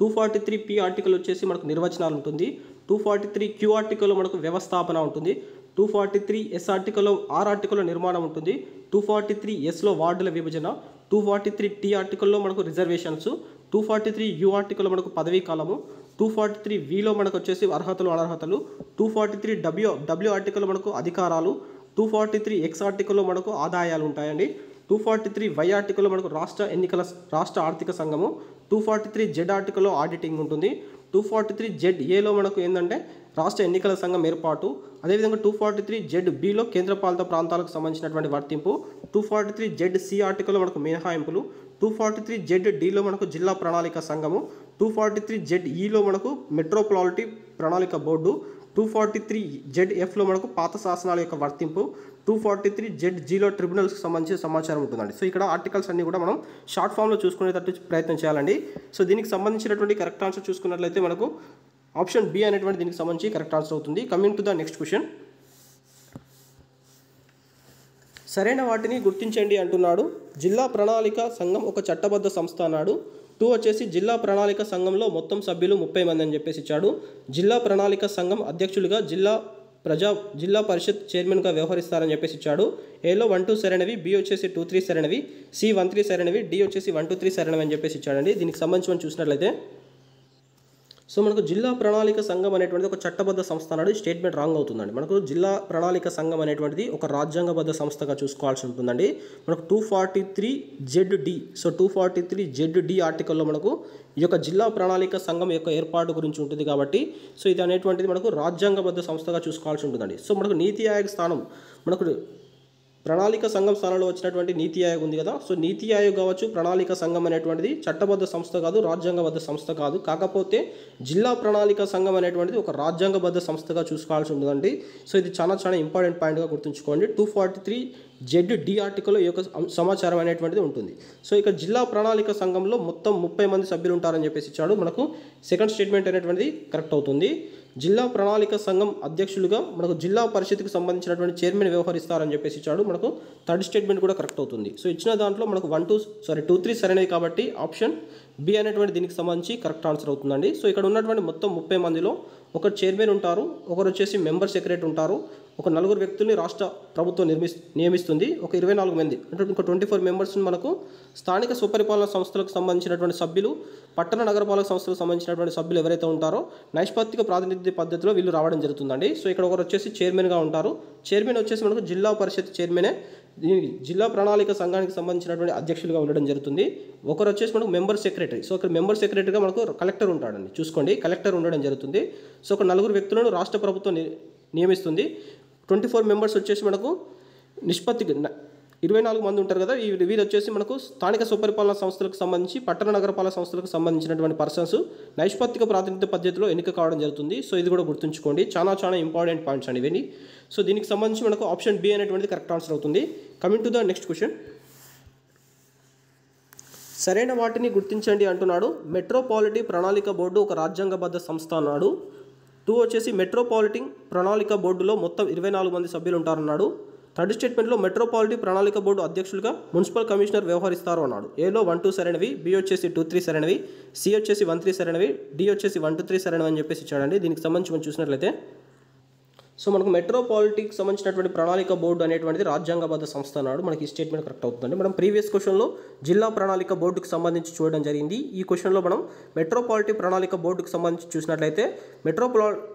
S1: 243 ఆర్టికల్ వచ్చేసి మనకు నిర్వచనాలు ఉంటుంది. 243 ఆర్టికల్లో మనకు వ్యవస్థాపన ఉంటుంది. 243 ఆర్టికల్లో ఆర్టికల్లో నిర్మాణం ఉంటుంది. 243 వార్డుల విభజన, 243 ఆర్టికల్లో మనకు రిజర్వేషన్స్, 243 ఆర్టికల్లో మనకు పదవీ కాలము, 243 మనకు వచ్చేసి అర్హతలు అనర్హతలు, 243 ఆర్టికల్లో మనకు అధికారాలు, 243 ఆర్టికల్లో మనకు ఆదాయాలు ఉంటాయండి. 243 ఆర్టికల్లో మనకు రాష్ట్ర ఆర్థిక సంఘము, 243 ఆర్టికల్లో ఆడిటింగ్ ఉంటుంది, 243 మనకు ఏంటంటే రాష్ట్ర ఎన్నికల సంఘం ఏర్పాటు, అదేవిధంగా 243 కేంద్రపాలిత ప్రాంతాలకు సంబంధించినటువంటి వర్తింపు, 243 ఆర్టికల్లో మనకు మినహాయింపులు, 243 మనకు జిల్లా ప్రణాళిక సంఘము, 243 మనకు మెట్రోపాలిటీ ప్రణాళిక బోర్డు, 243 మనకు పాత శాసనాల యొక్క వర్తింపు, 243 ట్రిబ్యునల్స్కి సంబంధించిన సమాచారం ఉంటుందండి. సో ఇక్కడ ఆర్టికల్స్ అన్ని కూడా మనం షార్ట్ ఫామ్లో చూసుకునేటట్టు ప్రయత్నం చేయాలండి. సో దీనికి సంబంధించినటువంటి కరెక్ట్ ఆన్సర్ చూసుకున్నట్లయితే మనకు ఆప్షన్ బి అనేటువంటి దీనికి సంబంధించి కరెక్ట్ ఆన్సర్ అవుతుంది. Coming to the next question. సరైన వాటిని గుర్తించండి అంటున్నాడు. జిల్లా ప్రణాళిక సంఘం ఒక చట్టబద్ధ సంస్థ అన్నాడు. 2 వచ్చేసి జిల్లా ప్రణాళిక సంఘంలో మొత్తం సభ్యులు 30 మంది అని చెప్పేసి ఇచ్చాడు. జిల్లా ప్రణాళిక సంఘం అధ్యక్షులుగా జిల్లా పరిషత్ చైర్మన్గా వ్యవహరిస్తారని చెప్పేసి ఇచ్చాడు. ఏలో 1-2 సరైనవి, బి వచ్చేసి 2-3 సరైనవి, సి 1-3 సరైనవి, డి వచ్చేసి 1-3 సరైనవి అని చెప్పేసి ఇచ్చాడండి. దీనికి సంబంధించి మనం చూసినట్లయితే సో మనకు జిల్లా ప్రణాళిక సంఘం అనేటువంటిది ఒక చట్టబద్ధ సంస్థ అన్నాడు. స్టేట్మెంట్ రాంగ్ అవుతుందండి. మనకు జిల్లా ప్రణాళిక సంఘం అనేటువంటిది ఒక రాజ్యాంగబద్ధ సంస్థగా చూసుకోవాల్సి ఉంటుందండి. మనకు 243 సో 243 ఆర్టికల్లో మనకు ఈ యొక్క జిల్లా ప్రణాళిక సంఘం యొక్క ఏర్పాటు గురించి ఉంటుంది కాబట్టి సో ఇది అనేటువంటిది మనకు రాజ్యాంగబద్ధ సంస్థగా చూసుకోవాల్సి ఉంటుందండి. సో మనకు నీతి ఆయోగ్ స్థానం మనకు ప్రణాళిక సంఘం స్థానంలో వచ్చినటువంటి నీతి ఆయోగ్ ఉంది కదా. సో నీతి ఆయోగ్ కావచ్చు, ప్రణాళిక సంఘం అనేటువంటిది చట్టబద్ధ సంస్థ కాదు, రాజ్యాంగబద్ధ సంస్థ కాదు. కాకపోతే జిల్లా ప్రణాళిక సంఘం అనేటువంటిది ఒక రాజ్యాంగబద్ధ సంస్థగా చూసుకోవాల్సి ఉంటుందండి. సో ఇది చాలా ఇంపార్టెంట్ పాయింట్గా గుర్తుంచుకోండి. 243 ఆర్టికల్లో ఈ యొక్క సమాచారం అనేటువంటిది ఉంటుంది. సో ఇక జిల్లా ప్రణాళిక సంఘంలో మొత్తం 30 మంది సభ్యులు ఉంటారని చెప్పేసి ఇచ్చాడు. మనకు సెకండ్ స్టేట్మెంట్ అనేటువంటిది కరెక్ట్ అవుతుంది. జిల్లా ప్రణాళిక సంఘం అధ్యక్షులుగా మనకు జిల్లా పరిషత్కు సంబంధించినటువంటి చైర్మన్ వ్యవహరిస్తారని చెప్పేసి ఇచ్చాడు. మనకు థర్డ్ స్టేట్మెంట్ కూడా కరెక్ట్ అవుతుంది. సో ఇచ్చిన దాంట్లో మనకు 2-3 సరైనది కాబట్టి ఆప్షన్ బి అనేటువంటి దీనికి సంబంధించి కరెక్ట్ ఆన్సర్ అవుతుందండి. సో ఇక్కడ ఉన్నటువంటి మొత్తం 30 మందిలో ఒక చైర్మన్ ఉంటారు, ఒకరు వచ్చేసి మెంబర్ సెక్రటరీ ఉంటారు, ఒక 4 వ్యక్తుల్ని రాష్ట్ర ప్రభుత్వం నియమిస్తుంది, ఒక 24 మంది అంటే ఇంకో 24 మెంబర్స్ని మనకు స్థానిక స్వపరిపాలన సంస్థలకు సంబంధించినటువంటి సభ్యులు, పట్టణ నగరపాలక సంస్థలకు సంబంధించినటువంటి సభ్యులు ఎవరైతే ఉంటారో నైష్పత్తిక ప్రాతినిధ్య పద్ధతిలో వీళ్ళు రావడం జరుగుతుందండి. సో ఇక్కడ ఒకరు వచ్చేసి చైర్మన్గా ఉంటారు. చైర్మన్ వచ్చేసి మనకు జిల్లా పరిషత్ చైర్మనే జిల్లా ప్రణాళిక సంఘానికి సంబంధించినటువంటి అధ్యక్షులుగా ఉండడం జరుగుతుంది. ఒకరు వచ్చేసి మనకు మెంబర్ సెక్రటరీ. సో ఇక్కడ మెంబర్ సెక్రటరీగా మనకు కలెక్టర్ ఉంటాడండి. చూసుకోండి, కలెక్టర్ ఉండడం జరుగుతుంది. సో ఒక 4 వ్యక్తులను రాష్ట్ర ప్రభుత్వం నియమిస్తుంది. 24 మెంబర్స్ వచ్చేసి మనకు నిష్పత్తికి 24 మంది ఉంటారు కదా. వీరు వచ్చేసి మనకు స్థానిక స్వపరిపాలన సంస్థలకు సంబంధించి, పట్టణ నగరపాలక సంస్థలకు సంబంధించినటువంటి పర్సన్స్ నైష్పత్తిక ప్రాతినిధ్య పద్ధతిలో ఎన్నిక కావడం జరుగుతుంది. సో ఇది కూడా గుర్తుంచుకోండి, చాలా ఇంపార్టెంట్ పాయింట్స్ అండి ఇవన్నీ. సో దీనికి సంబంధించి మనకు ఆప్షన్ బి అనేటువంటిది కరెక్ట్ ఆన్సర్ అవుతుంది. Coming to the next question. సరైన వాటిని గుర్తించండి అంటున్నాడు. మెట్రోపాలిటీ ప్రణాళిక బోర్డు ఒక రాజ్యాంగబద్ధ సంస్థ అన్నాడు. 2 వచ్చేసి మెట్రోపాలిటిన్ ప్రణాళిక బోర్డులో మొత్తం 24 మంది సభ్యులు ఉంటారన్నాడు. థర్డ్ స్టేట్మెంట్లో మెట్రోపాలిటీ ప్రణాళిక బోర్డు అధ్యక్షులుగా మున్సిపల్ కమిషనర్ వ్యవహరిస్తారు అన్నాడు. ఏలో 1-2 సరైనవి, బి వచ్చేసి 2-3 సరైనవి, సి వచ్చేసి 1-3 సరైనవి, డి వచ్చేసి 1-3 సరైనవి అని చెప్పేసి ఇచ్చాడండి. దీనికి సంబంధించి మనం చూసినట్లయితే సో మనకు మెట్రోపాలిటిక్స్ సంబంధించినటువంటి ప్రణాళిక బోర్డు అనేటువంటిది రాజ్యాంగబద్ధ సంస్థ అన్నాడు. మనకి ఈ స్టేట్మెంట్ కరెక్ట్ అవుతుందండి. మనం ప్రీవియస్ క్వశ్చన్లో జిల్లా ప్రణాళిక బోర్డుకు సంబంధించి చూడడం జరిగింది. ఈ క్వశ్చన్లో మనం మెట్రోపాలిటీ ప్రణాళిక బోర్డుకు సంబంధించి చూసినట్లయితే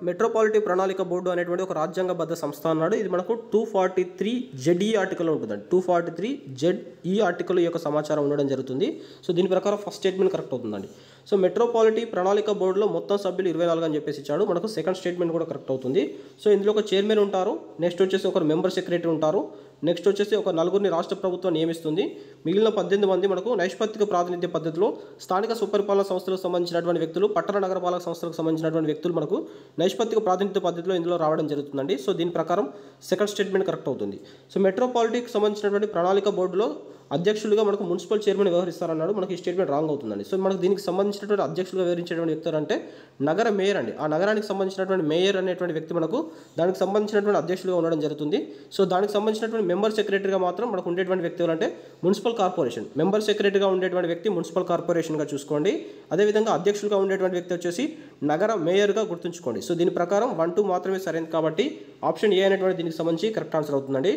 S1: మెట్రోపాలిటీ ప్రణాళిక బోర్డు అనేటువంటి ఒక రాజ్యాంగబద్ధ సంస్థ అన్నాడు. ఇది మనకు 243 ఆర్టికల్లో ఉంటుందండి. 243 ఆర్టికల్ యొక్క సమాచారం ఉండడం జరుగుతుంది. సో దీని ప్రకారం ఫస్ట్ స్టేట్మెంట్ కరెక్ట్ అవుతుందండి. సో మెట్రోపాలిటీ ప్రణాళిక బోర్డులో మొత్తం సభ్యులు 24 అని చెప్పేసి ఇచ్చాడు. మనకు సెకండ్ స్టేట్మెంట్ కూడా కరెక్ట్ అవుతుంది. సో ఇందులో ఒక చైర్మన్ ఉంటారు, నెక్స్ట్ వచ్చేసి ఒక మెంబర్ సెక్రటరీ ఉంటారు, నెక్స్ట్ వచ్చేసి ఒక 4 రాష్ట్ర ప్రభుత్వం నియమిస్తుంది. మిగిలిన 18 మంది మనకు నైష్పత్తిక ప్రాతినిధ్య పద్ధతిలో స్థానిక స్వపరిపాలన సంస్థలకు సంబంధించినటువంటి వ్యక్తులు, పట్టణ నగరపాలక సంస్థలకు సంబంధించినటువంటి వ్యక్తులు మనకు నైష్పత్తిక ప్రాతినిధ్య పద్ధతిలో ఇందులో రావడం జరుగుతుందండి. సో దీని ప్రకారం సెకండ్ స్టేట్మెంట్ కరెక్ట్ అవుతుంది. సో మెట్రోపాలిటీకి సంబంధించినటువంటి ప్రణాళిక బోర్డులో అధ్యక్షులుగా మనకు మున్సిపల్ చైర్మన్ వ్యవహరిస్తారన్నాడు. మనకి ఈ స్టేట్మెంట్ రాంగ్ అవుతుందండి. సో మనకు దీనికి సంబంధించినటువంటి అధ్యక్షులుగా వ్యవహరించేటువంటి వ్యక్తులు అంటే నగర మేయర్ అండి. ఆ నగరానికి సంబంధించినటువంటి మేయర్ అనేటువంటి వ్యక్తి మనకు దానికి సంబంధించినటువంటి అధ్యక్షులుగా ఉండడం జరుగుతుంది. సో దానికి సంబంధించినటువంటి మెంబర్ సెక్రటరీగా మాత్రం మనకు ఉండేటువంటి వ్యక్తులు అంటే మున్సిపల్ మున్సిపల్ కార్పొరేషన్ మెంబర్ సెక్రటరీగా ఉండేటువంటి వ్యక్తి మున్సిపల్ కార్పొరేషన్గా చూసుకోండి. అదేవిధంగా అధ్యక్షులుగా ఉండేటువంటి వ్యక్తి వచ్చేసి నగర మేయర్గా గుర్తుంచుకోండి. సో దీని ప్రకారం 1, 2 మాత్రమే సరైనది కాబట్టి ఆప్షన్ ఏ అనేటువంటి దీనికి సంబంధించి కరెక్ట్ ఆన్సర్ అవుతుందండి.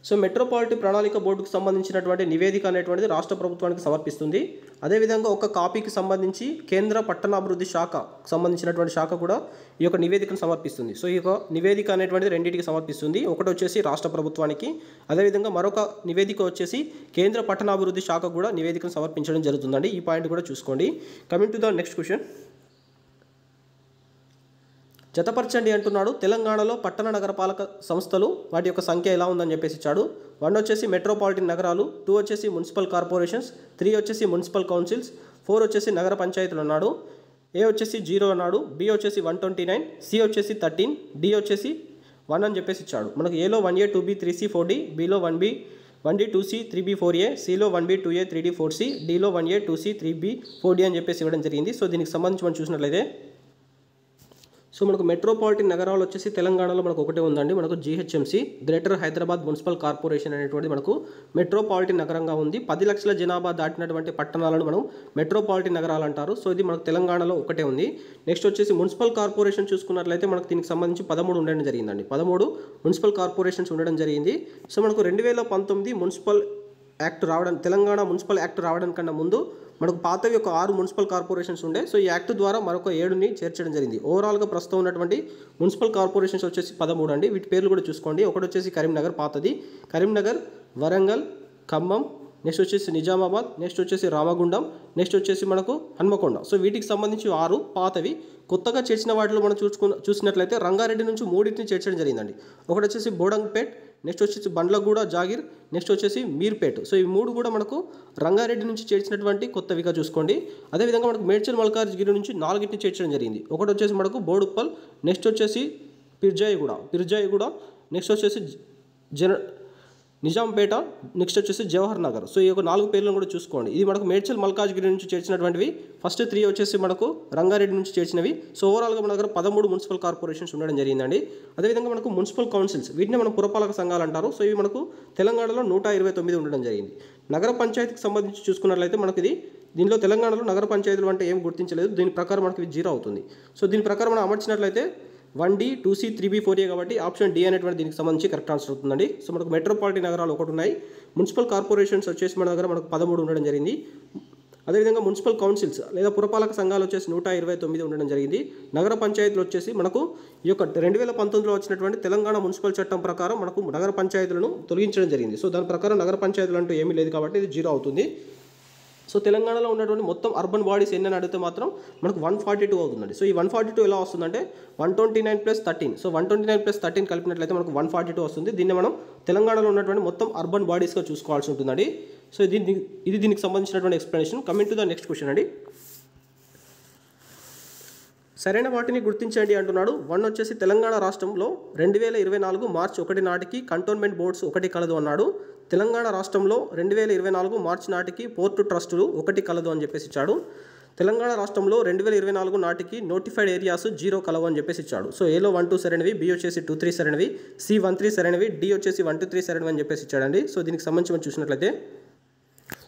S1: సో మెట్రోపాలిటన్ ప్రణాళిక బోర్డుకు సంబంధించినటువంటి నివేదిక అనేటువంటిది రాష్ట్ర ప్రభుత్వానికి సమర్పిస్తుంది. అదేవిధంగా ఒక కాపీకి సంబంధించి కేంద్ర పట్టణాభివృద్ధి శాఖకు సంబంధించినటువంటి శాఖ కూడా ఈ యొక్క నివేదికను సమర్పిస్తుంది. సో ఈ యొక్క నివేదిక అనేటువంటిది రెండింటికి సమర్పిస్తుంది. ఒకటి వచ్చేసి రాష్ట్ర ప్రభుత్వానికి, అదేవిధంగా మరొక నివేదిక వచ్చేసి కేంద్ర పట్టణాభివృద్ధి శాఖకు కూడా నివేదికను సమర్పించడం జరుగుతుందండి. ఈ పాయింట్ కూడా చూసుకోండి. Coming to the next question. జతపరచండి అంటున్నాడు. తెలంగాణలో పట్టణ నగరపాలక సంస్థలు వాటి యొక్క సంఖ్య ఎలా ఉందని చెప్పేసి ఇచ్చాడు. 1 వచ్చేసి మెట్రోపాలిటన్ నగరాలు, 2 వచ్చేసి మున్సిపల్ కార్పొరేషన్స్, 3 వచ్చేసి మున్సిపల్ కౌన్సిల్స్, 4 వచ్చేసి నగర పంచాయతీలు అన్నాడు. ఏ వచ్చేసి 0 అన్నాడు, బి వచ్చేసి 129, సి వచ్చేసి 13, డి వచ్చేసి 1 అని చెప్పేసి ఇచ్చాడు. మనకు ఏలో 1A 2B 3C 4D, below 1B 1D 2C 3B 4A, సిలో 1B 2A 3D 4C, డిలో 1A 2C 3B 4D అని చెప్పేసి ఇవ్వడం జరిగింది. సో దీనికి సంబంధించి మనం చూసినట్లయితే సో మనకు మెట్రోపాలిటన్ నగరాలు వచ్చేసి తెలంగాణలో మనకు ఒకటే ఉందండి. మనకు GHMC greater Hyderabad municipal corporation అనేటువంటిది మనకు మెట్రోపాలిటన్ నగరంగా ఉంది. 10 లక్షల జనాభా దాటినటువంటి పట్టణాలను మనం మెట్రోపాలిటన్ నగరాలు అంటారు. సో ఇది మనకు తెలంగాణలో ఒకటే ఉంది. నెక్స్ట్ వచ్చేసి మున్సిపల్ కార్పొరేషన్ చూసుకున్నట్లయితే మనకు దీనికి సంబంధించి 13 ఉండడం జరిగిందండి. 13 మున్సిపల్ కార్పొరేషన్స్ ఉండడం జరిగింది. సో మనకు 2019 మున్సిపల్ యాక్ట్ రావడం, తెలంగాణ మున్సిపల్ యాక్ట్ రావడం కన్నా ముందు మనకు పాతవి ఒక 6 మున్సిపల్ కార్పొరేషన్స్ ఉండే. సో ఈ యాక్ట్ ద్వారా మరొక 7ని చేర్చడం జరిగింది. ఓవరాల్గా ప్రస్తుతం ఉన్నటువంటి మున్సిపల్ కార్పొరేషన్స్ వచ్చేసి 13 అండి. వీటి పేర్లు కూడా చూసుకోండి. ఒకటి వచ్చేసి కరీంనగర్ పాతది, కరీంనగర్, వరంగల్, ఖమ్మం, నెక్స్ట్ వచ్చేసి నిజామాబాద్, నెక్స్ట్ వచ్చేసి రామగుండం, నెక్స్ట్ వచ్చేసి మనకు హన్మకొండ. సో వీటికి సంబంధించి 6 పాతవి. కొత్తగా చేర్చిన వాటిలో మనం చూసినట్లయితే రంగారెడ్డి నుంచి 3ని చేర్చడం జరిగిందండి. ఒకటి వచ్చేసి బోడంగ్పేట్, నెక్స్ట్ వచ్చేసి బండ్లగూడ జాగిర్, నెక్స్ట్ వచ్చేసి మీర్పేట్. సో ఈ 3 కూడా మనకు రంగారెడ్డి నుంచి చేర్చినటువంటి కొత్తవిగా చూసుకోండి. అదేవిధంగా మనకు మేడ్చల్ మల్కాజ్గిరి నుంచి 4ని చేర్చడం జరిగింది. ఒకటి వచ్చేసి మనకు బోడుప్పల్, నెక్స్ట్ వచ్చేసి పిర్జాయిగూడ, నెక్స్ట్ వచ్చేసి నిజాంపేట, నెక్స్ట్ వచ్చేసి జవహర్ నగర్. సో ఈ యొక్క 4 పేర్లను కూడా చూసుకోండి. ఇది మనకు మేడ్చల్ మల్కాజ్గిరి నుంచి చేర్చినటువంటివి. ఫస్ట్ 3 వచ్చేసి మనకు రంగారెడ్డి నుంచి చేర్చినవి. సో ఓవరాల్గా మన దగ్గర 13 మున్సిపల్ కార్పొరేషన్స్ ఉండడం జరిగిందండి. అదేవిధంగా మనకు మున్సిపల్ కౌన్సిల్స్, వీటిని మనం పురపాలక సంఘాలు అంటారు. సో ఇవి మనకు తెలంగాణలో 129 ఉండడం జరిగింది. నగర పంచాయతీకి సంబంధించి చూసుకున్నట్లయితే మనకి దీనిలో తెలంగాణలో నగర పంచాయతీలు అంటే ఏం గుర్తించలేదు. దీని ప్రకారం మనకి 0 అవుతుంది. సో దీని ప్రకారం మనం అమర్చినట్లయితే 1D 2C 3B 4A కాబట్టి ఆప్షన్ డి అనేటువంటి దీనికి సంబంధించి కరెక్ట్ ఆన్సర్ అవుతుందండి. సో మనకు మెట్రోపాలిటన్ నగరాలు ఒకటి ఉన్నాయి. మున్సిపల్ కార్పొరేషన్స్ వచ్చేసి మన దగ్గర మనకు 13 ఉండడం జరిగింది. అదేవిధంగా మున్సిపల్ కౌన్సిల్స్ లేదా పురపాలక సంఘాలు వచ్చేసి 129 ఉండడం జరిగింది. నగర పంచాయతీలు వచ్చేసి మనకు ఈ యొక్క 2019లో వచ్చినటువంటి తెలంగాణ మున్సిపల్ చట్టం ప్రకారం మనకు నగర పంచాయతీలను తొలగించడం జరిగింది. సో దాని ప్రకారం నగర పంచాయతీలు అంటూ ఏమీ లేదు కాబట్టి ఇది 0 అవుతుంది. సో తెలంగాణలో ఉన్నటువంటి మొత్తం అర్బన్ బాడీస్ ఎన్ని అని అడిగితే మాత్రం మనకు 142 అవుతుందండి. సో ఈ 142 ఎలా వస్తుందంటే 129 + 13. సో 129 + 13 కలిపినట్లయితే మనకు 142 వస్తుంది. దీన్ని మనం తెలంగాణలో ఉన్నటువంటి మొత్తం అర్బన్ బాడీస్గా చూసుకోవాల్సి ఉంటుందండి. సో ఇది దీనికి సంబంధించినటువంటి explanation. Coming to the next question అండి. సరైన వాటిని గుర్తించండి అంటున్నాడు. 1 వచ్చేసి తెలంగాణ రాష్ట్రంలో 2024 మార్చి 1 నాటికి కంటోన్మెంట్ బోర్డ్స్ 1 కలదు అన్నాడు. తెలంగాణ రాష్ట్రంలో 2024 మార్చి నాటికి పోర్టు ట్రస్టులు 1 కలదు అని చెప్పేసి ఇచ్చాడు. తెలంగాణ రాష్ట్రంలో 2024 నాటికి నోటిఫైడ్ ఏరియాస్ 0 కలవు అని చెప్పేసి ఇచ్చాడు. సో ఏలో 1, 2 సరైనవి, బి వచ్చేసి 2, 3 సరైనవి, సి 1, 3 సరైనవి, డి వచ్చేసి 1, 2, 3 సరైనవి అని చెప్పేసి ఇచ్చాడండి. సో దీనికి సంబంధించి మనం చూసినట్లయితే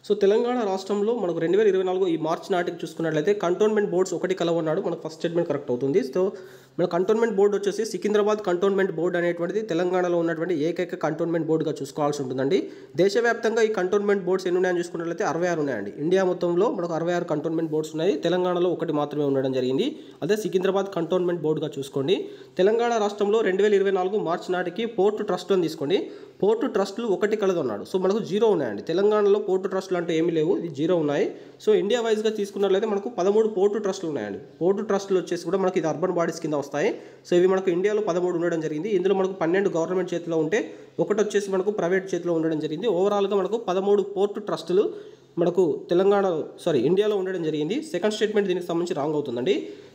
S1: సో తెలంగాణ రాష్ట్రంలో మనకు 2024 ఈ మార్చి నాటికి చూసుకున్నట్లయితే కంటోన్మెంట్ బోర్డ్స్ 1 కలవు అన్నాడు. మనకు ఫస్ట్ స్టేట్మెంట్ కరెక్ట్ అవుతుంది. సో మన కంటోన్మెంట్ బోర్డు వచ్చేసి సికింద్రాబాద్ కంటోన్మెంట్ బోర్డు అనేటువంటిది తెలంగాణలో ఉన్నటువంటి ఏకైక కంటోన్మెంట్ బోర్డుగా చూసుకోవాల్సి ఉంటుందండి. దేశవ్యాప్తంగా ఈ కంటోన్మెంట్ బోర్డ్స్ ఎన్ని ఉన్నాయని చూసుకున్నట్లయితే 66 ఉన్నాయండి. ఇండియా మొత్తంలో మనకు 66 కంటోన్మెంట్ బోర్డ్స్ ఉన్నాయి. తెలంగాణలో 1 మాత్రమే ఉండడం జరిగింది. అదే సికింద్రాబాద్ కంటోన్మెంట్ బోర్డుగా చూసుకోండి. తెలంగాణ రాష్ట్రంలో 2024 మార్చి నాటికి పోర్టు ట్రస్టులను తీసుకోండి. పోర్టు ట్రస్టులు 1 కలదు అన్నాడు. సో మనకు 0 ఉన్నాయండి. తెలంగాణలో పోర్టు ట్రస్టులు అంటే ఏమీ లేవు, ఇది 0 ఉన్నాయి. సో ఇండియా వైజ్గా తీసుకున్నట్లయితే మనకు 13 పోర్టు ట్రస్టులు ఉన్నాయండి. పోర్టు ట్రస్టులు వచ్చేసి కూడా మనకి ఇది అర్బన్ బాడీస్ కింద వస్తాయి. సో ఇవి మనకు ఇండియాలో 13 ఉండడం జరిగింది. ఇందులో మనకు 12 గవర్నమెంట్ చేతిలో ఉంటే 1 వచ్చేసి మనకు ప్రైవేట్ చేతిలో ఉండడం జరిగింది. ఓవరాల్గా మనకు 13 పోర్టు ట్రస్టులు మనకు ఇండియాలో ఉండడం జరిగింది. సెకండ్ స్టేట్మెంట్ దీనికి సంబంధించి రాంగ్ అవుతుందండి.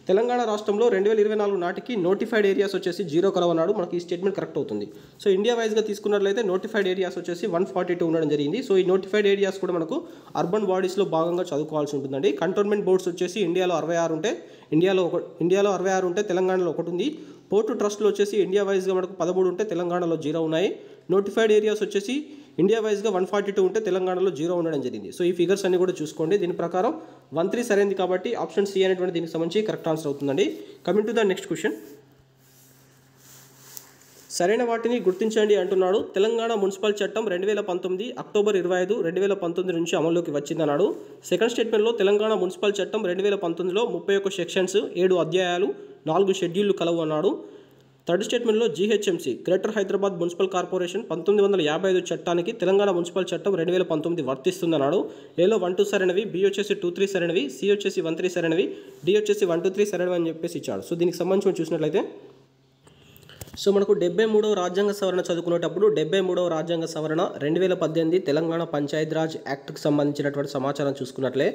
S1: తెలంగాణ రాష్ట్రంలో 2024 నాటికి నోటిఫైడ్ ఏరియాస్ వచ్చేసి 0 కలవన్నాడు. మనకి ఈ స్టేట్మెంట్ కరెక్ట్ అవుతుంది. సో ఇండియా వైజ్గా తీసుకున్నట్లయితే నోటిఫైడ్ ఏరియాస్ వచ్చేసి 142 ఉండడం జరిగింది. సో ఈ నోటిఫైడ్ ఏరియాస్ కూడా మనకు అర్బన్ బాడీస్లో భాగంగా చదువుకోవాల్సి ఉంటుందండి. కంటోన్మెంట్ బోర్డ్స్ వచ్చేసి ఇండియాలో 66 ఉంటే ఇండియాలో 66 ఉంటే తెలంగాణలో 1 ఉంది. పోర్టు ట్రస్టులు వచ్చేసి ఇండియా వైజ్గా మనకు 13 ఉంటే తెలంగాణలో 0 ఉన్నాయి. నోటిఫైడ్ ఏరియాస్ వచ్చేసి ఇండియా వైజ్గా 142 ఉంటే తెలంగాణలో 0 ఉండడం జరిగింది. సో ఈ ఫిగర్స్ అన్ని కూడా చూసుకోండి. దీని ప్రకారం 13 సరైనది కాబట్టి ఆప్షన్ సి అనేటువంటి దీనికి సంబంధించి కరెక్ట్ ఆన్సర్ అవుతుందండి. Coming to the next question. సరైన వాటిని గుర్తించండి అంటున్నాడు. తెలంగాణ మున్సిపల్ చట్టం 2019 అక్టోబర్ 25, 2019 నుంచి అమల్లోకి వచ్చిందన్నాడు. సెకండ్ స్టేట్మెంట్లో తెలంగాణ మున్సిపల్ చట్టం 2019లో 31 సెక్షన్స్, 7 అధ్యాయాలు, 4 షెడ్యూళ్లు కలవు అన్నాడు. థర్డ్ స్టేట్మెంట్లో GHMC greater Hyderabad municipal corporation 1955 చట్టానికి తెలంగాణ మున్సిపల్ చట్టం 2019 వర్తిస్తుందన్నాడు. ఏలో 1, 2 సరైనవి, బి వచ్చేసి 2, 3 సరైనవి, సి వచ్చేసి 1, 3 సరైనవి, డి వచ్చేసి 1, 2, 3 సరైనవి అని చెప్పేసి ఇచ్చాడు. సో దీనికి సంబంధించి చూసినట్లయితే సో మనకు 73వ రాజ్యాంగ సవరణ చదువుకునేటప్పుడు 73వ రాజ్యాంగ సవరణ 2018 తెలంగాణ పంచాయతీరాజ్ యాక్ట్కి సంబంధించినటువంటి సమాచారం చూసుకున్నట్లే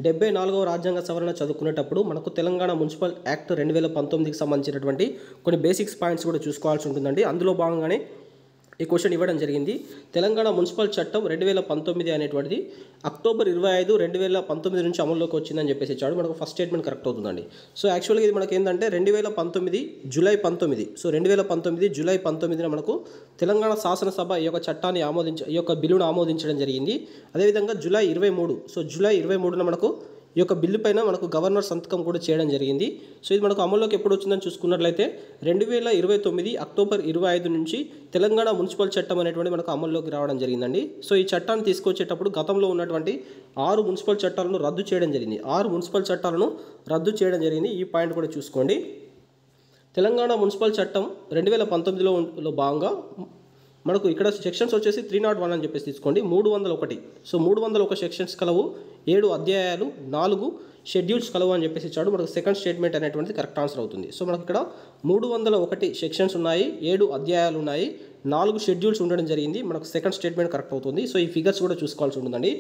S1: 74వ రాజ్యాంగ సవరణ చదువుకునేటప్పుడు మనకు తెలంగాణ మున్సిపల్ యాక్ట్ 2019కి సంబంధించినటువంటి కొన్ని బేసిక్స్ పాయింట్స్ కూడా చూసుకోవాల్సి ఉంటుందండి. అందులో భాగంగానే ఈ క్వశ్చన్ ఇవ్వడం జరిగింది. తెలంగాణ మున్సిపల్ చట్టం 2019 అనేటువంటిది అక్టోబర్ 25, 2019 నుంచి అమల్లోకి వచ్చిందని చెప్పేసి ఇచ్చాడు. మనకు ఫస్ట్ స్టేట్మెంట్ కరెక్ట్ అవుతుందండి. సో యాక్చువల్గా ఇది మనకి ఏంటంటే 2019 జూలై 19, సో 2019 జూలై 19న మనకు తెలంగాణ శాసనసభ ఈ యొక్క చట్టాన్ని ఈ యొక్క బిల్లును ఆమోదించడం జరిగింది. అదేవిధంగా జూలై 23, సో జూలై 23న మనకు ఈ యొక్క బిల్లు పైన మనకు గవర్నర్ సంతకం కూడా చేయడం జరిగింది. సో ఇది మనకు అమల్లోకి ఎప్పుడు వచ్చిందని చూసుకున్నట్లయితే 2029 అక్టోబర్ 25 నుంచి తెలంగాణ మున్సిపల్ చట్టం అనేటువంటి మనకు అమల్లోకి రావడం జరిగిందండి. సో ఈ చట్టాన్ని తీసుకొచ్చేటప్పుడు గతంలో ఉన్నటువంటి 6 మున్సిపల్ చట్టాలను రద్దు చేయడం జరిగింది. 6 మున్సిపల్ చట్టాలను రద్దు చేయడం జరిగింది. ఈ పాయింట్ కూడా చూసుకోండి. తెలంగాణ మున్సిపల్ చట్టం 2019లో భాగంగా మనకు ఇక్కడ సెక్షన్స్ వచ్చేసి 301 అని చెప్పేసి తీసుకోండి. 301, సో 301 సెక్షన్స్ కలవు, 7 అధ్యాయాలు, 4 షెడ్యూల్స్ కలవు అని చెప్పేసి ఇచ్చాడు. మనకు సెకండ్ స్టేట్మెంట్ అనేటువంటిది కరెక్ట్ ఆన్సర్ అవుతుంది. సో మనకు ఇక్కడ 301 సెక్షన్స్ ఉన్నాయి, 7 అధ్యాయాలు ఉన్నాయి, 4 షెడ్యూల్స్ ఉండడం జరిగింది. మనకు సెకండ్ స్టేట్మెంట్ కరెక్ట్ అవుతుంది. సో ఈ ఫిగర్స్ కూడా చూసుకోవాల్సి ఉంటుందండి.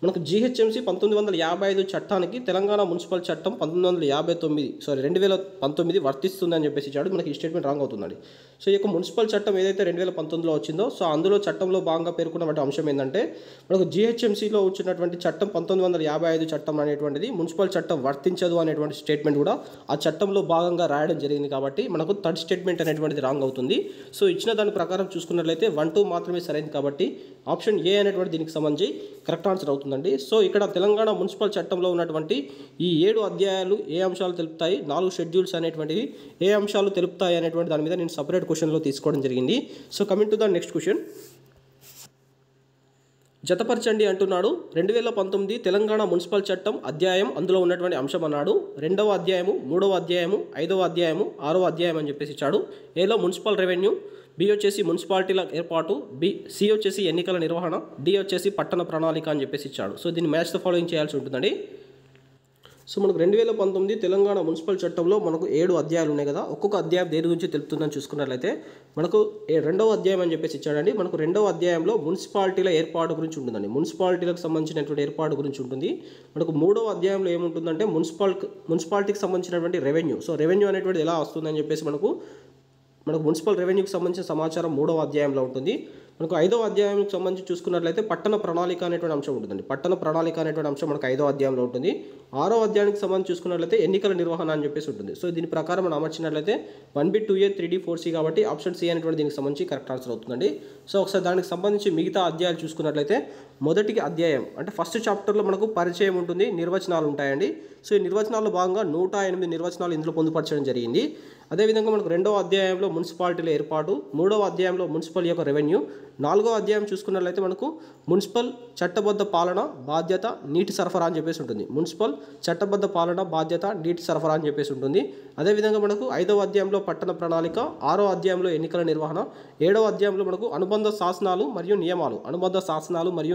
S1: మనకు జీహెచ్ఎంసీ 1955 చట్టానికి తెలంగాణ మున్సిపల్ చట్టం 2019 వర్తిస్తుందని చెప్పేసి ఇచ్చాడు. మనకి ఈ స్టేట్మెంట్ రాంగ్ అవుతుందండి. సో ఈ యొక్క మున్సిపల్ చట్టం ఏదైతే 2019లో వచ్చిందో, సో అందులో చట్టంలో భాగంగా పేర్కొన్నటువంటి అంశం ఏంటంటే మనకు జీహెచ్ఎంసీలో వచ్చినటువంటి చట్టం 1955 చట్టం అనేటువంటిది మున్సిపల్ చట్టం వర్తించదు అనేటువంటి స్టేట్మెంట్ కూడా ఆ చట్టంలో భాగంగా రాయడం జరిగింది. కాబట్టి మనకు థర్డ్ స్టేట్మెంట్ అనేటువంటిది రాంగ్ అవుతుంది. సో ఇచ్చిన దాని ప్రకారం చూసుకున్నట్లయితే 1, 2 మాత్రమే సరైనది కాబట్టి ఆప్షన్ ఏ అనేటువంటి దీనికి సంబంధించి కరెక్ట్ ఆన్సర్ అవుతుందండి. సో ఇక్కడ తెలంగాణ మున్సిపల్ చట్టంలో ఉన్నటువంటి ఈ 7 అధ్యాయాలు ఏ అంశాలు తెలుపుతాయి, 4 షెడ్యూల్స్ అనేటువంటివి ఏ అంశాలు తెలుపుతాయి అనేటువంటి దాని మీద నేను సపరేట్ క్వశ్చన్లో తీసుకోవడం జరిగింది. So coming to the next question. జతపరచండి అంటున్నాడు. 2019 తెలంగాణ మున్సిపల్ చట్టం అధ్యాయం అందులో ఉన్నటువంటి అంశం అన్నాడు. 2వ అధ్యాయము, 3వ అధ్యాయము, 5వ అధ్యాయము, 6వ అధ్యాయం అని చెప్పేసి ఇచ్చాడు. ఏలో మున్సిపల్ రెవెన్యూ, బి వచ్చేసి మున్సిపాలిటీల ఏర్పాటు, సి వచ్చేసి ఎన్నికల నిర్వహణ, డి వచ్చేసి పట్టణ ప్రణాళిక అని చెప్పేసి ఇచ్చాడు. సో దీన్ని మ్యాచ్ ద ఫాలోయింగ్ చేయాల్సి ఉంటుందండి. సో మనకు 2019 తెలంగాణ మున్సిపల్ చట్టంలో మనకు 7 అధ్యాయాలు ఉన్నాయి కదా. ఒక్కొక్క అధ్యాయం దేని గురించి తెలుపుతుందని చూసుకున్నట్లయితే మనకు 2వ అధ్యాయం అని చెప్పేసి ఇచ్చాడండి. మనకు 2వ అధ్యాయంలో మున్సిపాలిటీల ఏర్పాటు గురించి ఉంటుందండి. మున్సిపాలిటీలకు సంబంధించినటువంటి ఏర్పాటు గురించి ఉంటుంది. మనకు 3వ అధ్యాయంలో ఏముంటుందంటే మున్సిపాలిటీకి సంబంధించినటువంటి రెవెన్యూ. సో రెవెన్యూ అనేటువంటిది ఎలా వస్తుందని చెప్పేసి మనకు మున్సిపల్ రెవెన్యూకి సంబంధించిన సమాచారం 3వ అధ్యాయంలో ఉంటుంది. మనకు 5వ అధ్యాయానికి సంబంధించి చూసుకున్నట్లయితే పట్టణ ప్రణాళిక అనేటువంటి అంశం ఉంటుందండి. పట్టణ ప్రణాళిక అనేటువంటి అంశం మనకు 5వ అధ్యాయంలో ఉంటుంది. 6వ అధ్యాయానికి సంబంధించి చూసుకున్నట్లయితే ఎన్నికల నిర్వహణ అని చెప్పేసి ఉంటుంది. సో దీని ప్రకారం మనం అమర్చినట్లయితే 1B 2A 3D 4C కాబట్టి ఆప్షన్ సి అనేటువంటి దీనికి సంబంధించి కరెక్ట్ ఆన్సర్ అవుతుందండి. సో ఒకసారి దానికి సంబంధించి మిగతా అధ్యాయాలు చూసుకున్నట్లయితే మొదటి అధ్యాయం అంటే ఫస్ట్ చాప్టర్లో మనకు పరిచయం ఉంటుంది, నిర్వచనాలు ఉంటాయండి. సో ఈ నిర్వచనాల్లో భాగంగా 108 నిర్వచనాలు ఇందులో పొందుపరచడం జరిగింది. అదేవిధంగా మనకు 2వ అధ్యాయంలో మున్సిపాలిటీల ఏర్పాటు, 3వ అధ్యాయంలో మున్సిపల్ యొక్క రెవెన్యూ, 4వ అధ్యాయం చూసుకున్నట్లయితే మనకు మున్సిపల్ చట్టబద్ధ పాలన, బాధ్యత, నీటి సరఫరా అని చెప్పేసి ఉంటుంది. మున్సిపల్ చట్టబద్ధ పాలన, బాధ్యత, నీటి సరఫరా అని చెప్పేసి ఉంటుంది. అదేవిధంగా మనకు 5వ అధ్యాయంలో పట్టణ ప్రణాళిక, 6వ అధ్యాయంలో ఎన్నికల నిర్వహణ, 7వ అధ్యాయంలో మనకు అనుబంధ శాసనాలు మరియు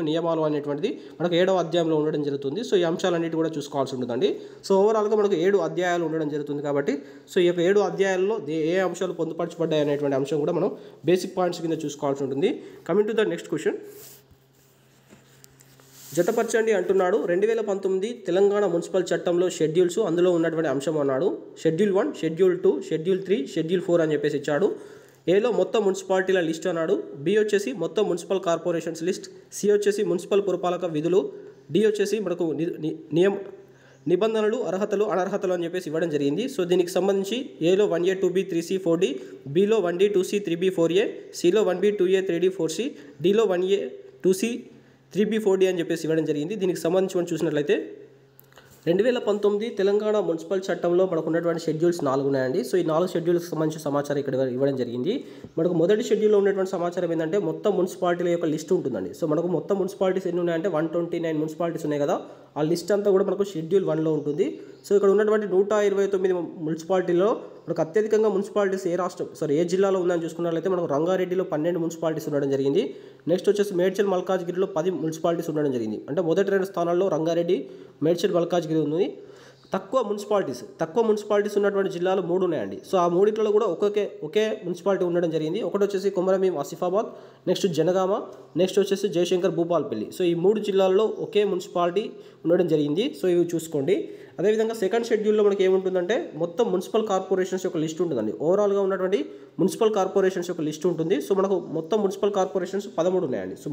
S1: నియమాలు అనేటువంటిది మనకు 7వ అధ్యాయంలో ఉండడం జరుగుతుంది. సో ఈ అంశాలన్నిటి కూడా చూసుకోవాల్సి ఉంటుందండి. సో ఓవరాల్గా మనకు 7 అధ్యాయాలు ఉండడం జరుగుతుంది కాబట్టి సో ఈ యొక్క 7 అధ్యాయాల్లో ఏ అంశాలు పొందుపరచబడ్డాయి అనేటువంటి అంశం కూడా మనం బేసిక్ పాయింట్స్ కింద చూసుకోవాల్సి ఉంటుంది. Coming to the next question. జతపరచండి అంటున్నాడు. 2019 తెలంగాణ మున్సిపల్ చట్టంలో షెడ్యూల్స్ అందులో ఉన్నటువంటి అంశం అన్నాడు. షెడ్యూల్ 1, షెడ్యూల్ 2, షెడ్యూల్ 3, షెడ్యూల్ 4 అని చెప్పేసి ఇచ్చాడు. ఏలో మొత్తం మున్సిపాలిటీల లిస్ట్ అన్నాడు. బి వచ్చేసి మొత్తం మున్సిపల్ కార్పొరేషన్స్ లిస్ట్, సి వచ్చేసి మున్సిపల్ పురపాలక విధులు, డి వచ్చేసి మనకు నిబంధనలు, అర్హతలు, అనర్హతలు అని చెప్పేసి ఇవ్వడం జరిగింది. సో దీనికి సంబంధించి ఏలో 1A 2B 3C 4D, below 1D 2C 3B 4A, సిలో 1B 2A 3D 4C, డిలో 1A 2C 3B 4D అని చెప్పేసి ఇవ్వడం జరిగింది. దీనికి సంబంధించి మనం చూసినట్లయితే 2019 తెలంగాణ మున్సిపల్ చట్టంలో మనకు ఉన్నటువంటి షెడ్యూల్స్ 4 ఉన్నాయండి. సో ఈ 4 షెడ్యూల్స్కి సంబంధించిన సమాచారం ఇక్కడ ఇవ్వడం జరిగింది. మనకు మొదటి షెడ్యూల్లో ఉన్నటువంటి సమాచారం ఏంటంటే మొత్తం మున్సిపాలిటీల యొక్క లిస్ట్ ఉంటుందండి. సో మనకు మొత్తం మున్సిపాలిటీస్ ఎన్ని ఉన్నాయంటే 129 మున్సిపాలిటీస్ ఉన్నాయి కదా, ఆ లిస్ట్ అంతా కూడా మనకు షెడ్యూల్ 1లో ఉంటుంది. సో ఇక్కడ ఉన్నటువంటి 129 మున్సిపాలిటీలో మనకు అత్యధికంగా మున్సిపాలిటీస్ ఏ జిల్లాలో ఉందని చూసుకున్నట్లయితే మనకు రంగారెడ్డిలో 12 మున్సిపాలిటీస్ ఉండడం జరిగింది. నెక్స్ట్ వచ్చేసి మేడ్చల్ మల్కాజ్గిరిలో 10 మున్సిపాలిటీస్ ఉండడం జరిగింది. అంటే మొదటి 2 స్థానాల్లో రంగారెడ్డి, మేడ్చల్, మల్కాజ్గిరి ఉంది. తక్కువ మున్సిపాలిటీస్ ఉన్నటువంటి జిల్లాలు 3 ఉన్నాయండి. సో ఆ మూడిట్లో కూడా ఒకే మున్సిపాలిటీ ఉండడం జరిగింది. ఒకటి వచ్చేసి కొమరభీం ఆసిఫాబాద్, నెక్స్ట్ జనగామ, నెక్స్ట్ వచ్చేసి జయశంకర్ భూపాల్పల్లి. సో ఈ 3 జిల్లాల్లో ఒకే మున్సిపాలిటీ ఉండడం జరిగింది. సో ఇవి చూసుకోండి. అదేవిధంగా సెకండ్ షెడ్యూల్లో మనకి ఏముంటుందంటే మొత్తం మున్సిపల్ కార్పొరేషన్స్ యొక్క లిస్ట్ ఉంటుందండి. ఓవరాల్గా ఉన్నటువంటి మున్సిపల్ కార్పొరేషన్స్ యొక్క లిస్ట్ ఉంటుంది. సో మనకు మొత్తం మున్సిపల్ కార్పొరేషన్స్ 13 ఉన్నాయండి. సో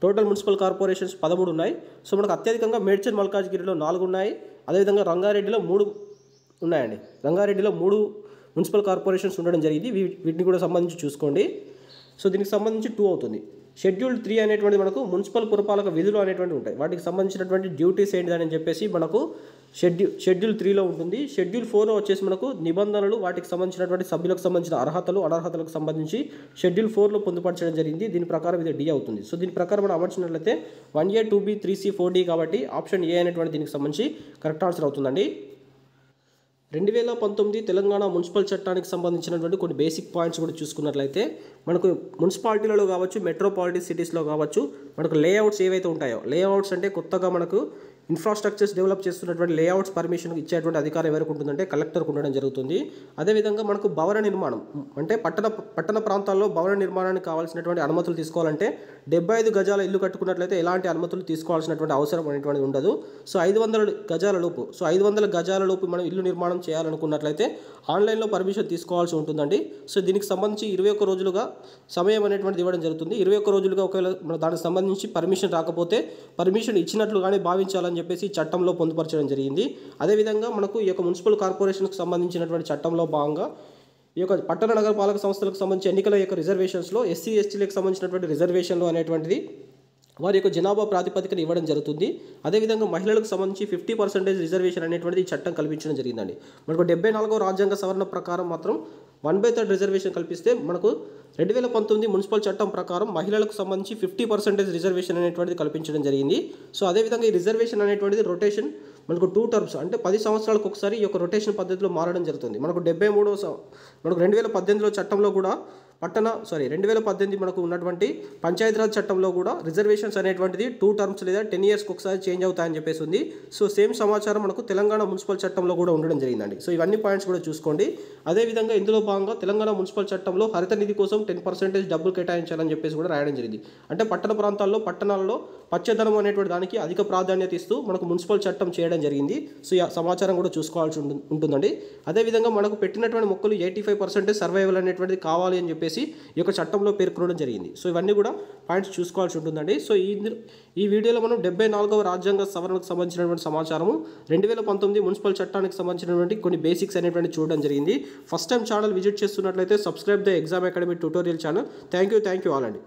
S1: టోటల్ మున్సిపల్ కార్పొరేషన్స్ 13 ఉన్నాయి. సో మనకు అత్యధికంగా మేడ్చల్ మల్కాజ్గిరిలో 4 ఉన్నాయి. అదేవిధంగా రంగారెడ్డిలో 3 ఉన్నాయండి. రంగారెడ్డిలో 3 మున్సిపల్ కార్పొరేషన్స్ ఉండడం జరిగింది. వీటిని కూడా సంబంధించి చూసుకోండి. సో దీనికి సంబంధించి 2 అవుతుంది. షెడ్యూల్ 3 అనేటువంటి మనకు మున్సిపల్ పురపాలక విధులు అనేటువంటి ఉంటాయి. వాటికి సంబంధించినటువంటి డ్యూటీస్ ఏంటిదని చెప్పేసి మనకు షెడ్యూల్ 3లో ఉంటుంది. షెడ్యూల్ 4లో వచ్చేసి మనకు నిబంధనలు, వాటికి సంబంధించినటువంటి సభ్యులకు సంబంధించిన అర్హతలు, అనర్హతలకు సంబంధించి షెడ్యూల్ 4లో పొందుపరచడం జరిగింది. దీని ప్రకారం ఇది డి అవుతుంది. సో దీని ప్రకారం మనం అమర్చినట్లయితే 1A 2B 3C 4D కాబట్టి ఆప్షన్ ఏ అనేటువంటి దీనికి సంబంధించి కరెక్ట్ ఆన్సర్ అవుతుందండి. 2019 తెలంగాణ మున్సిపల్ చట్టానికి సంబంధించినటువంటి కొన్ని బేసిక్ పాయింట్స్ కూడా చూసుకున్నట్లయితే మనకు మున్సిపాలిటీలలో కావచ్చు, మెట్రోపాలిటీ సిటీస్లో కావచ్చు, మనకు లేఅవుట్స్ ఏవైతే ఉంటాయో, లేఅవుట్స్ అంటే కొత్తగా మనకు ఇన్ఫ్రాస్ట్రక్చర్స్ డెవలప్ చేస్తున్నటువంటి లేఅవుట్స్ పర్మిషన్ ఇచ్చేటువంటి అధికారం ఎవరికి ఉంటుందంటే కలెక్టర్కు ఉండడం జరుగుతుంది. అదేవిధంగా మనకు భవన నిర్మాణం అంటే పట్టణ ప్రాంతాల్లో భవన నిర్మాణానికి కావాల్సినటువంటి అనుమతులు తీసుకోవాలంటే 75 గజాల ఇల్లు కట్టుకున్నట్లయితే ఎలాంటి అనుమతులు తీసుకోవాల్సినటువంటి అవసరం అనేటువంటిది ఉండదు. సో 500 గజాల లోపు మనం ఇల్లు నిర్మాణం చేయాలనుకున్నట్లయితే ఆన్లైన్లో పర్మిషన్ తీసుకోవాల్సి ఉంటుందండి. సో దీనికి సంబంధించి 21 రోజులుగా సమయం అనేటువంటిది ఇవ్వడం జరుగుతుంది. 21 రోజులుగా ఒకవేళ దానికి సంబంధించి పర్మిషన్ రాకపోతే పర్మిషన్ ఇచ్చినట్లుగానే భావించాలని చెప్పేసి చట్టంలో పొందుపరచడం జరిగింది. అదేవిధంగా మనకు ఈ యొక్క మున్సిపల్ కార్పొరేషన్కి సంబంధించినటువంటి చట్టంలో భాగంగా ఈ యొక్క పట్టణ నగరపాలక సంస్థలకు సంబంధించి ఎన్నికల యొక్క రిజర్వేషన్స్లో ఎస్సీ ఎస్టీలకు సంబంధించినటువంటి రిజర్వేషన్లు అనేటువంటిది వారి యొక్క జనాభా ప్రాతిపదికన ఇవ్వడం జరుగుతుంది. అదేవిధంగా మహిళలకు సంబంధించి 50% రిజర్వేషన్ అనేటువంటిది ఈ చట్టం కల్పించడం జరిగిందండి. మనకు 74వ రాజ్యాంగ సవరణ ప్రకారం మాత్రం 1/3 రిజర్వేషన్ కల్పిస్తే మనకు 2019 మున్సిపల్ చట్టం ప్రకారం మహిళలకు సంబంధించి 50% రిజర్వేషన్ అనేటువంటిది కల్పించడం జరిగింది. సో అదేవిధంగా ఈ రిజర్వేషన్ అనేటువంటిది రొటేషన్ మనకు 2 టర్మ్స్ అంటే 10 సంవత్సరాలకు ఒకసారి ఈ యొక్క రొటేషన్ పద్ధతిలో మారడం జరుగుతుంది. మనకు 2018లో చట్టంలో కూడా 2018 మనకు ఉన్నటువంటి పంచాయతీరాజ్ చట్టంలో కూడా రిజర్వేషన్స్ అనేటువంటిది 2 టర్మ్స్ లేదా 10 ఇయర్స్కి ఒకసారి చేంజ్ అవుతాయని చెప్పేసి ఉంది. సో సేమ్ సమాచారం మనకు తెలంగాణ మున్సిపల్ చట్టంలో కూడా ఉండడం జరిగిందండి. సో ఇవన్నీ పాయింట్స్ కూడా చూసుకోండి. అదేవిధంగా ఇందులో భాగంగా తెలంగాణ మున్సిపల్ చట్టంలో హరిత నిధి కోసం 10% డబ్బులు కేటాయించాలని చెప్పేసి కూడా రాయడం జరిగింది. అంటే పట్టణాలలో పచ్చదనం అనేటువంటి దానికి అధిక ప్రాధాన్యత ఇస్తూ మనకు మున్సిపల్ చట్టం చేయడం జరిగింది. సో ఈ సమాచారం కూడా చూసుకోవాల్సి ఉంటుందండి. అదేవిధంగా మనకు పెట్టినటువంటి మొక్కలు 85% సర్వైవల్ అనేటువంటిది కావాలి అని చెప్పేసి ఈ యొక్క చట్టంలో పేర్కొనడం జరిగింది. సో ఇవన్నీ కూడా పాయింట్స్ చూసుకోవాల్సి ఉంటుందండి. సో ఈ వీడియోలో మనం 74వ రాజ్యాంగ సవరణకు సంబంధించినటువంటి సమాచారము, 2019 మున్సిపల్ చట్టానికి సంబంధించినటువంటి కొన్ని బేసిక్స్ అనేటువంటి చూడడం జరిగింది. ఫస్ట్ టైం ఛానల్ విజిట్ చేస్తున్నట్లయితే subscribe the exam academy tutorial channel. Thank you all అండి.